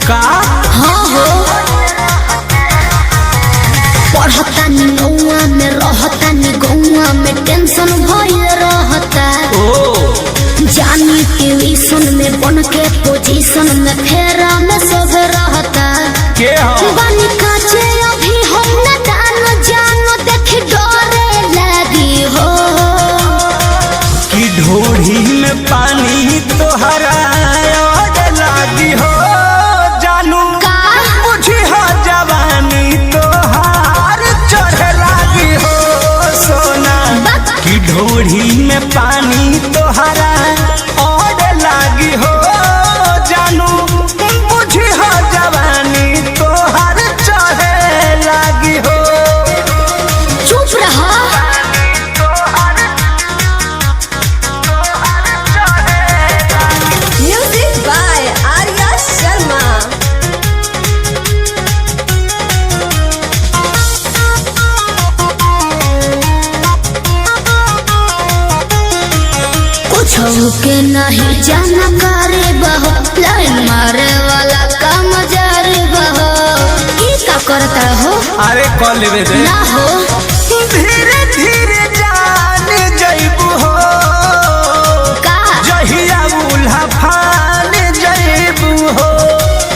[SPEAKER 3] का
[SPEAKER 2] हाँ हो पढ़ता नी नौआ में रहता नी गौआ में टेंशन भइल रहता जानी ट्यूशन में बन के पोजीशन में फेरा में सब रहता
[SPEAKER 3] के हो
[SPEAKER 2] बानी काचे अभी हम न जानो देख डरे लगी हो
[SPEAKER 3] कि ढोढ़ी में पानी तोहरा लागी हो जानू
[SPEAKER 2] का
[SPEAKER 3] बुझी हो जवानी तोहार चढ़े लागी हो सोना कि ढोढ़ी में पानी तोहरा और लागी हो जानू बुझी हो जवानी तोहार चढ़े लागी हो
[SPEAKER 2] चुप रहा
[SPEAKER 9] Music by Arya Sharma.
[SPEAKER 2] कुछ के नहीं जानकारी बहो लाइन मारे वाला काम जारी बहो ई का करता हो
[SPEAKER 3] अरे कॉल लेवे दे
[SPEAKER 2] ना हो
[SPEAKER 3] धीरे धीरे जान जइबू हो
[SPEAKER 2] का
[SPEAKER 3] जहिया उल्हा फान जइबू हो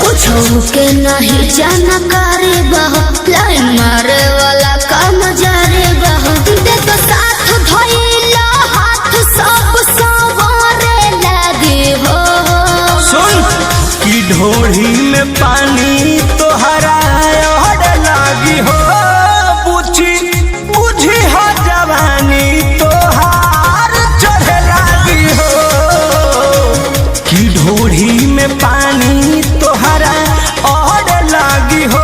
[SPEAKER 2] कुछ के नहीं जानकारी बहो लाइन मारे वाला काम जारी बहो दे तो साथ धइला हाथ सब सवारे लगे हो
[SPEAKER 3] सुन कि ढोढ़ी में पानी तोहरा और लागी हो बुझी बुझी हो जवानी तोहार चढ़े लागी हो कि ढोढ़ी में पानी तोहरा और लागी हो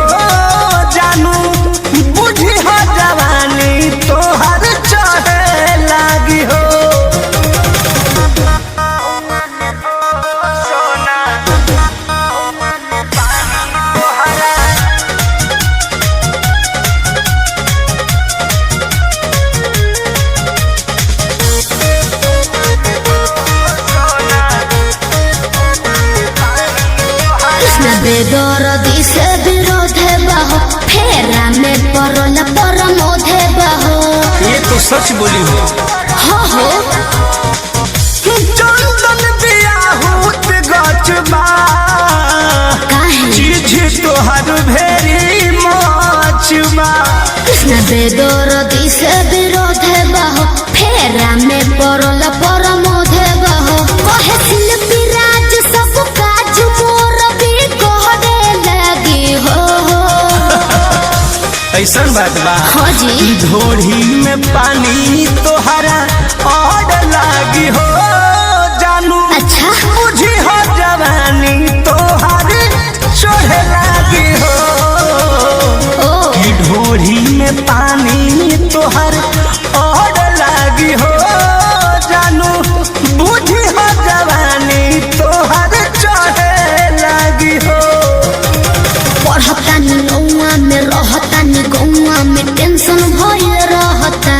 [SPEAKER 3] जानू बुझी हो जवानी तोहार चढ़े लागी हो
[SPEAKER 2] कृष्ण बेदरदी से विरोध बहो फेरा में परल परमोध बहो
[SPEAKER 3] ये तो सच बोली हो
[SPEAKER 2] हो
[SPEAKER 3] चंदन बियाहूत गचबा
[SPEAKER 2] काहे
[SPEAKER 3] चीज तोहर भेरी मचबा
[SPEAKER 2] कृष्ण बेदरदी से विरोध बहो फेरा में परल परमोध बहो कहे शिल्पी राज सब काज मोर भी कहरे लगी हो
[SPEAKER 3] ऐसन बात बा
[SPEAKER 2] हाँ जी
[SPEAKER 3] ढोढ़ी में पानी तोहरा और लागी हो जानू
[SPEAKER 2] अच्छा
[SPEAKER 3] बुझी हो जवानी तोहर चढ़े लागी हो
[SPEAKER 2] ओ
[SPEAKER 3] कि ढोढ़ी में पानी तोहर और लागी हो जानू बुझी हो जवानी तोहर चढ़े लागी हो
[SPEAKER 2] पढ़ता नी नौआ में रहता नी गौआ में टेंशन भइल रहता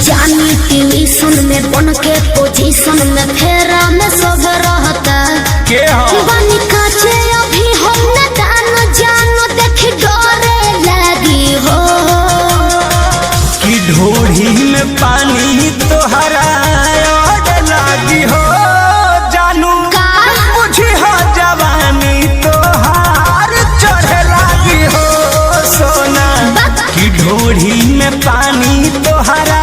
[SPEAKER 2] जानी ट्यूशन में बन के पोजीशन में फेरा में सब रहता
[SPEAKER 3] के हो
[SPEAKER 2] बानी काचे अभी हम न जानो देख डरे लगी हो
[SPEAKER 3] कि ढोढ़ी में पानी तोहरा और लागी हो जानू
[SPEAKER 2] का
[SPEAKER 3] बुझी हो जवानी तोहार चढ़े लागी हो सोना कि ढोढ़ी में पानी तोहरा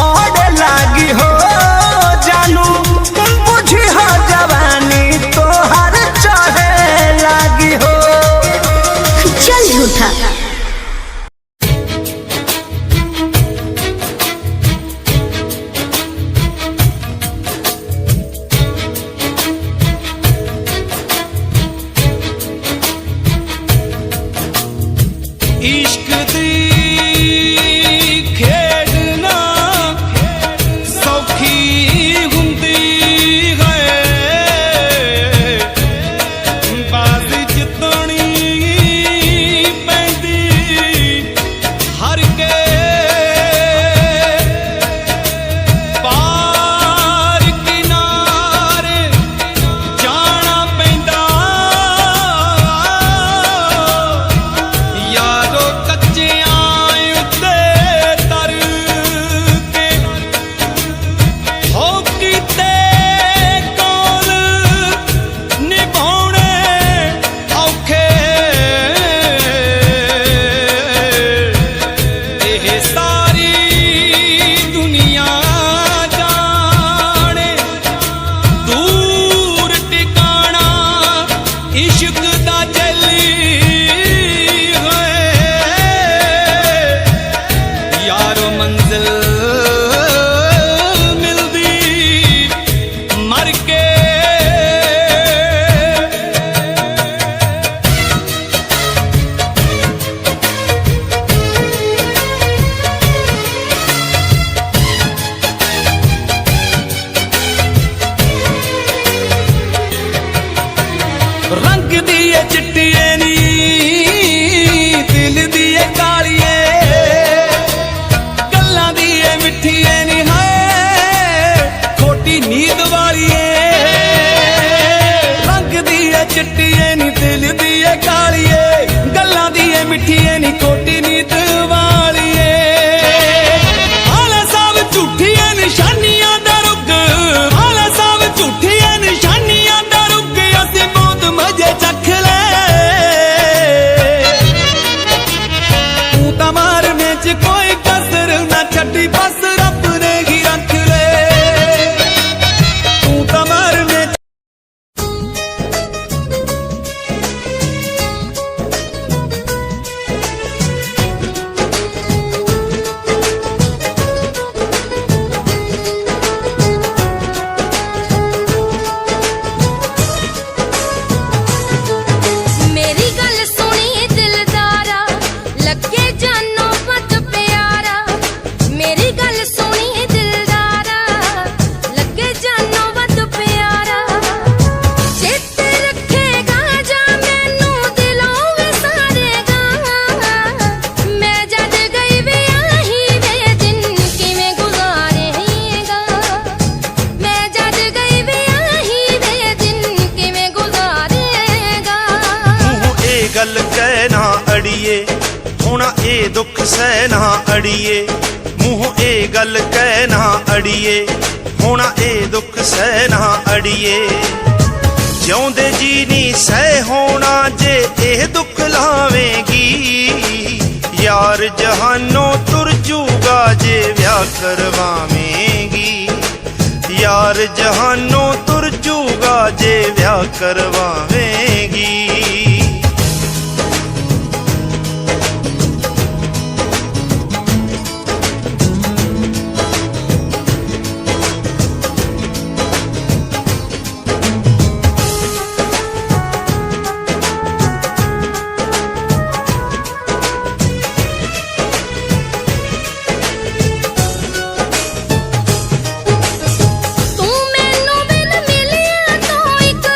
[SPEAKER 3] और लागी हो जानू बुझी हो जवानी तोहार
[SPEAKER 8] दी है चिट्टिए नी दिल दी है कालिए गल्लां दी है मिठिए नी हाय खोटी नींद वालिए रंग दी है चिट्टिए नी दिल दी है कालिए गल्लां दी है मिठिए नी खोटी नींद वालिए आला सब झूठियां निशानियां दा रुग आला सब झूठियां निशानियां दा रुग असीं बहुत मजे चख ले तू तां मारने च कोई कसर ना छड्डी बस रब ने ही रख ले तू तां मारने
[SPEAKER 2] मेरी गल सुनी दिलदारा लगे जानो मत प्यारा मेरी गल सुनी दिलदारा लगे जानो मत प्यारा चित रखेगा जा मैनू दिलों विसारेगा मैं जद गई वे आही वे दिन किवें गुजारेगा मैं जद गई वे आही वे दिन किवें गुजारेगा
[SPEAKER 1] ਮੂੰਹ ਇਹ ਗੱਲ ਕਹਿ ਨਾ ਅੜੀਏ ਹੋਣਾ ਇਹ ਦੁੱਖ ਸਹਿ ਨਾ ਅੜੀਏ ਮੂੰਹ ਇਹ ਗੱਲ ਕਹਿ ਨਾ ਅੜੀਏ ਹੋਣਾ ਇਹ ਦੁੱਖ ਸਹਿ ਨਾ ਅੜੀਏ ਜਿਉਂਦੇ ਜੀ ਨਹੀਂ ਸਹਿ ਹੋਣਾ ਜੇ ਇਹ ਦੁੱਖ ਲਾਵੇਂਗੀ ਯਾਰ ਜਹਾਨੋਂ ਤੁਰ ਜੂਗਾ ਜੇ ਵਿਆਹ ਕਰਵਾਵੇਂਗੀ ਯਾਰ ਜਹਾਨੋਂ ਤੁਰ ਜੂਗਾ ਜੇ ਵਿਆਹ ਕਰਵਾਵੇਂਗੀ
[SPEAKER 2] तू मैनू बिन मिलिया तो एक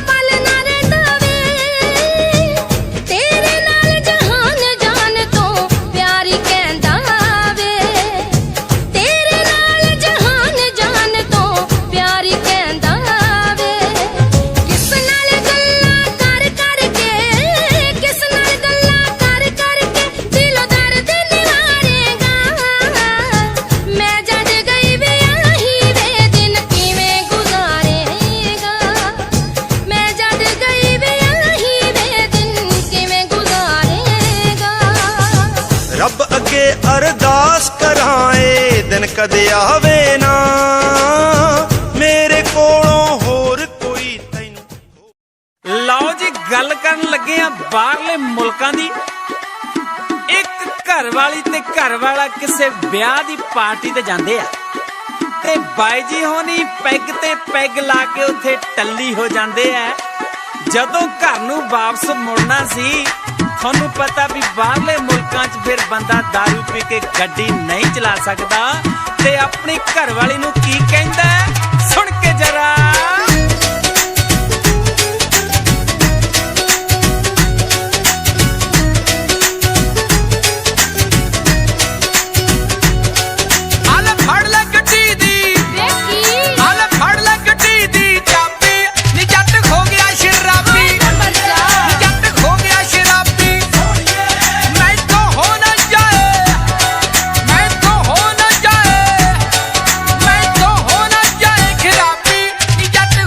[SPEAKER 2] पल ना रहिंदा वे तेरे नाल जहान जान तो प्यारी कहंदा वे तेरे नाल जहान जान तो प्यारी कहंदा वे किस नाल गल्लां कर के किस नाल गल्लां कर के दिलों दर्द निवारेगा मैं जद गई वे आही वे दिन किवें गुजारेगा मैं जद गई वे आही वे दिन किवें गुजारेगा
[SPEAKER 1] ਰੱਬ ਅੱਗੇ ਅਰਦਾਸ ਕਰਾਂਏ ਦਿਨ ਕਦੇ ਆਵੇ ਨਾ ਮੇਰੇ ਕੋਲੋਂ ਹੋਰ ਕੋਈ ਤੈਨੂੰ
[SPEAKER 5] ਲਓ ਜੀ ਗੱਲ ਕਰਨ ਲੱਗੇ ਆ ਬਾਹਰਲੇ ਮੁਲਕਾਂ ਦੀ ਇੱਕ ਘਰ ਵਾਲੀ ਤੇ ਘਰ ਵਾਲਾ ਕਿਸੇ ਵਿਆਹ ਦੀ ਪਾਰਟੀ ਤੇ ਜਾਂਦੇ ਆ ਤੇ ਬਾਈ ਜੀ ਹੋਣੀ ਪੈਗ ਤੇ ਪੈਗ ਲਾ ਕੇ ਉੱਥੇ ਟੱਲੀ ਹੋ ਜਾਂਦੇ ਆ ਜਦੋਂ ਘਰ ਨੂੰ ਵਾਪਸ ਮੁੜਨਾ ਸੀ ਤੁਹਾਨੂੰ ਪਤਾ ਵੀ ਬਾਹਰਲੇ ਮੁਲਕਾਂ 'ਚ ਫਿਰ ਬੰਦਾ ਦਾਰੂ ਪੀ ਕੇ ਗੱਡੀ ਨਹੀਂ ਚਲਾ ਸਕਦਾ ਤੇ ਆਪਣੀ ਘਰ ਵਾਲੀ ਨੂੰ ਕੀ ਕਹਿੰਦਾ ਸੁਣ ਕੇ ਜਰਾ ਆਲੇ ਫੜ ਲੈ ਗੱਡੀ ਦੀ
[SPEAKER 2] ਵੇਖੀ
[SPEAKER 5] ਆਲੇ ਫੜ ਲੈ ਗੱਡੀ ਦੀ ਚਾਬੀ ਨੀ ਜੱਟ ਖੋ ਗਿਆ ਸ਼ਰਾਬੀ ਨੀ ਜੱਟ ਖੋ ਗਿਆ ਸ਼ਰਾਬੀ ਮੈਥੋਂ ਹੋ ਨਾ ਜਾਏ ਮੈਥੋਂ ਹੋ ਨਾ ਜਾਏ ਮੈਥੋਂ ਹੋ ਨਾ ਜਾਏ ਖਰਾਬੀ ਨੀ ਜੱਟ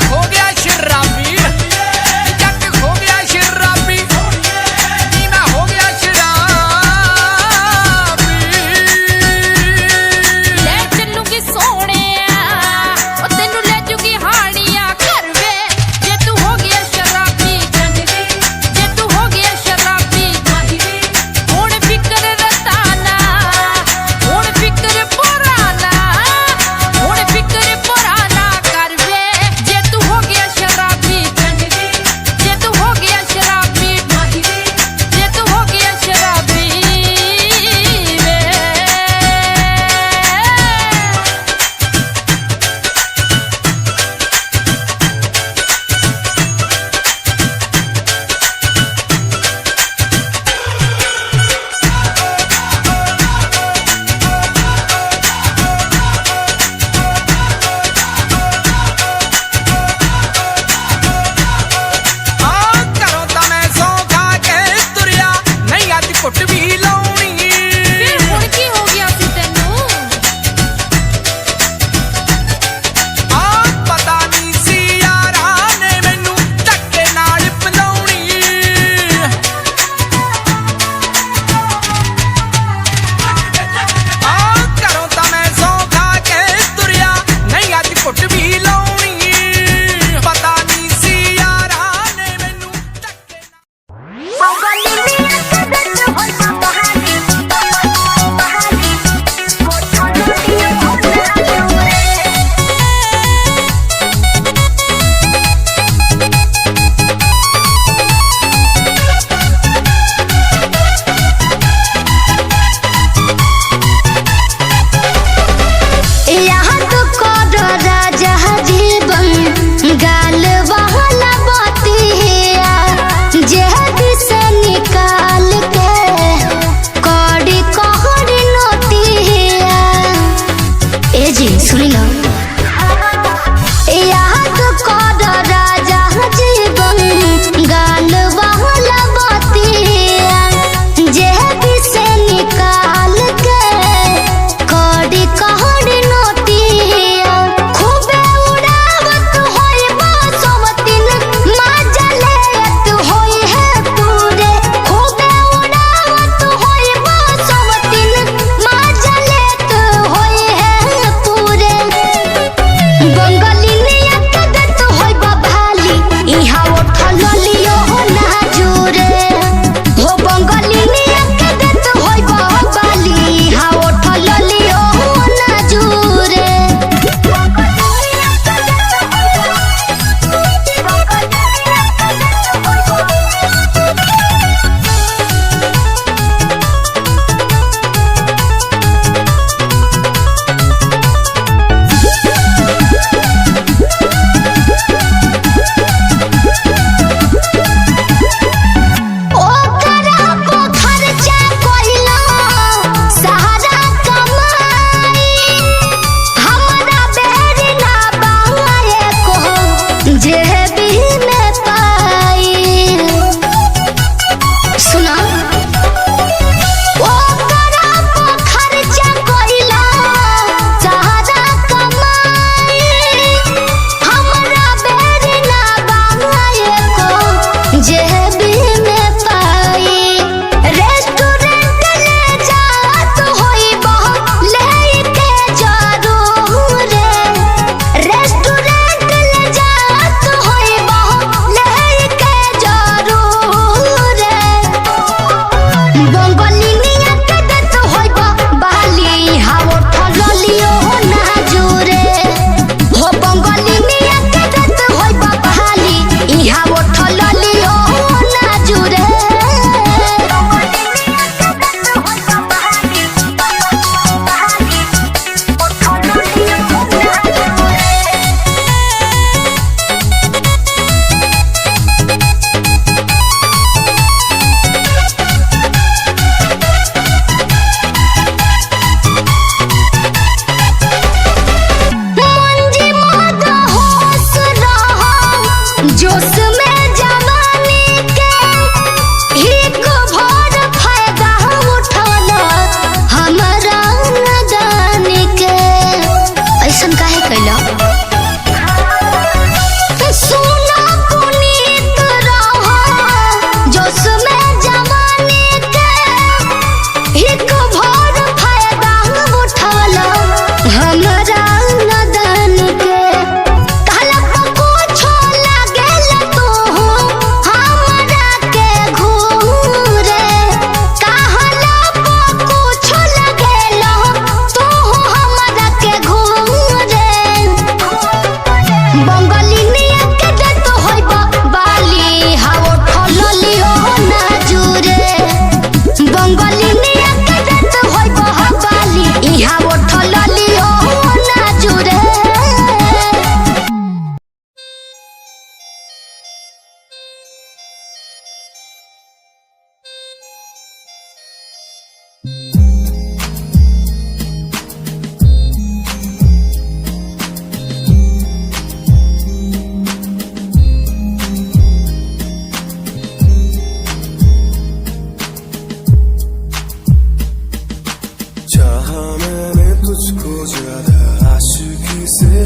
[SPEAKER 2] जोश में जवानी के एक भर फायदा उठौला हमारा नादानी के। ऐसन काहे कैला? सुना पुनीत रहो जोश में जवानी के एक भर फायदा उठौला हमारा नादान के। कहला कुछो लागेल तू हमरा के घूरे, कहला कुछो लागेल तू हमरा के घूरे। बंगालिनिया के देत होइबा बाली हाओ ठललियो ना जुरे। बंगालिनिया के देत होइबा बाली हाओ ठललियो ना जुरे।
[SPEAKER 7] चाहा मैंने तुझको ज्यादा आशिकी से,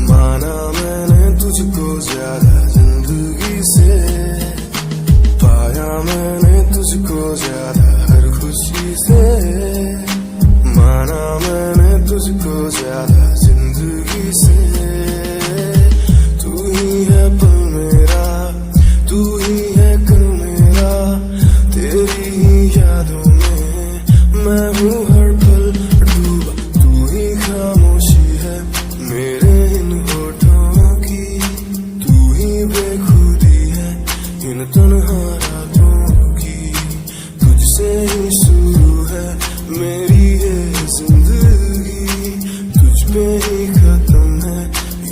[SPEAKER 7] माना मैंने तुझको ज्यादा जिंदगी से, पाया मैंने तुझको ज्यादा हर खुशी से, माना मैंने तुझको ज्यादा जिंदगी से। तू ही है पल मेरा, तू ही है कल मेरा, तेरी ही यादों में मैं हूँ हर पल डूबा। तू ही खामोशी है मेरे इन होठों की, तू ही बेखुदी है इन तन्हा रातों की। तुझसे ही शुरू है मेरी ये जिंदगी, तुझ पे ही खत्म है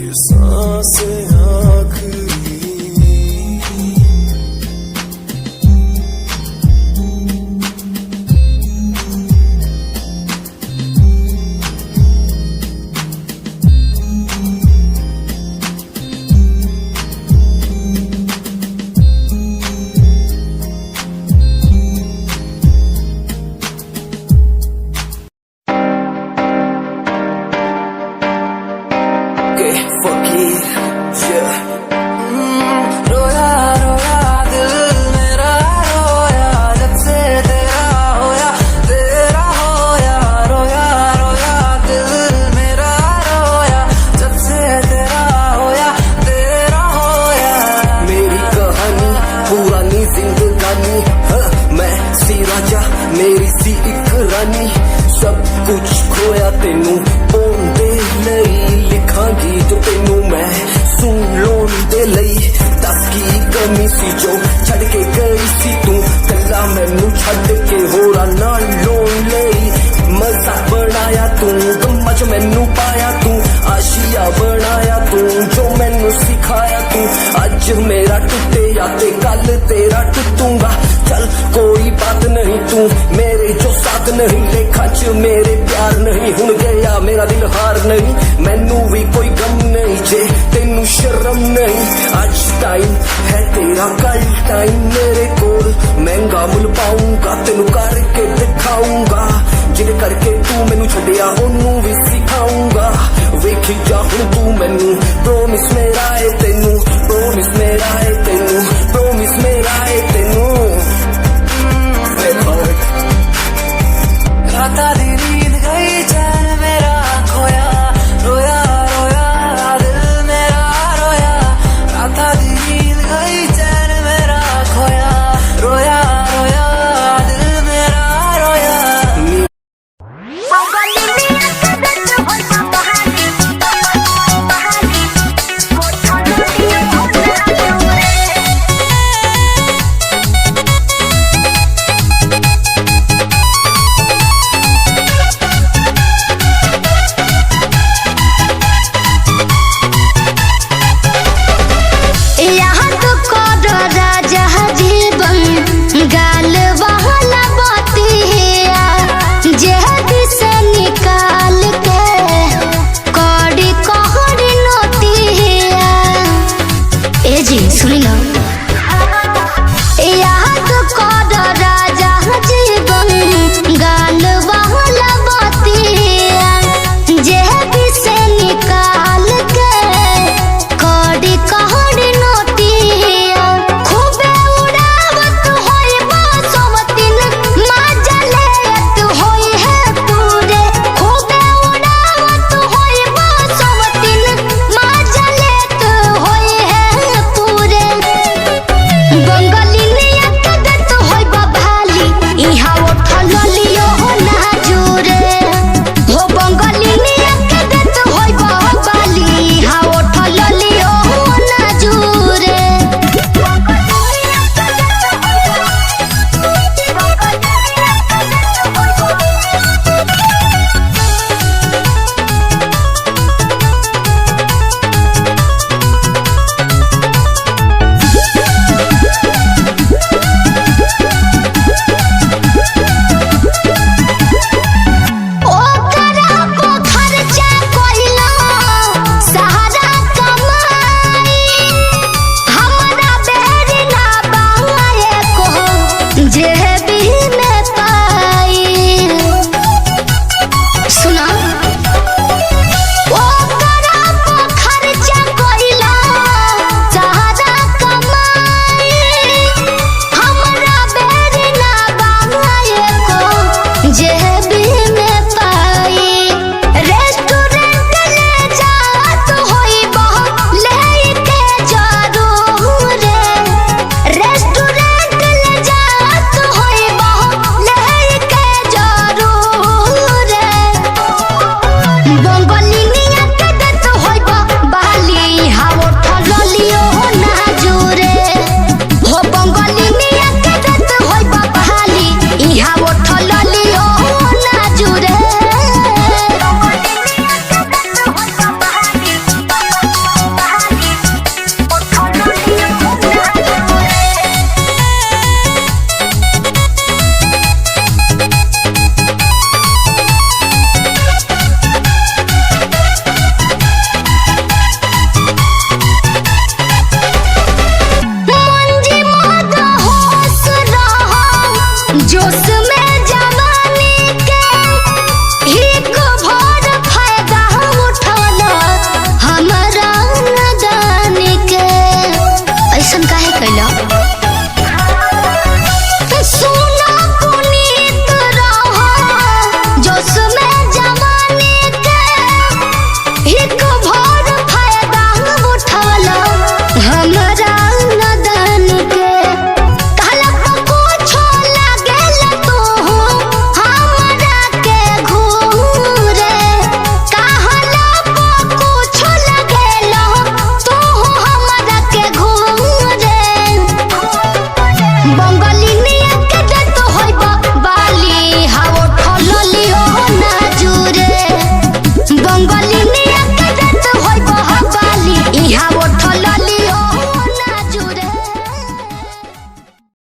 [SPEAKER 7] ये सांसें आखिरी।
[SPEAKER 6] रोया रोया दिल मेरा रोया, जब से तेरा होया रोया रोया दिल मेरा रोया, जब से तेरा होया।
[SPEAKER 3] मेरी कहानी पुरानी जिंदगानी, मैं सी राजा मेरी सी एक रानी। सब कुछ खोया तेनू पाउंदे लई, लिखांगी जो तेनू मैं सुन लोन दे लई। दस की कमी सी जो छड़ के गई सी तू, कला मैनू छड़ के होरा नाल लोन लई। मजाक बनाया तू, गम्मा च मैनू पाया तू, आशिया बनाया तू जो मैनू सिखाया तू। अज मेरा टुटे या ते कल तेरा टुटूंगा, चल कोई बात नहीं तू मेरे जो साथ नहीं। लेखा च मेरे प्यार नहीं, हुण गया मेरा दिल हार नहीं। मैनू भी कोई गम नहीं जे तेनू शर्म नहीं। आज टाइम है तेरा कल टाइम मेरे कोल, महंगा मुल पाऊंगा तेनू करके दिखाऊंगा। जिद करके तू मैनू छड्डिया ओनू भी सिखाऊंगा। वेखी जा हुण तू मैनू, प्रोमिस मेरा है तेनू, प्रोमिस मेरा है तेनू, प्रोमिस मेरा है तेनू।
[SPEAKER 6] राता दी नींद गई चैन मेरा खोया, रोया रोया दिल मेरा रोया। राता दी नींद गई चैन मेरा खोया, रोया रोया दिल मेरा रोया।
[SPEAKER 2] बंगालिनिया के देत होइबा बाली, सुनी ना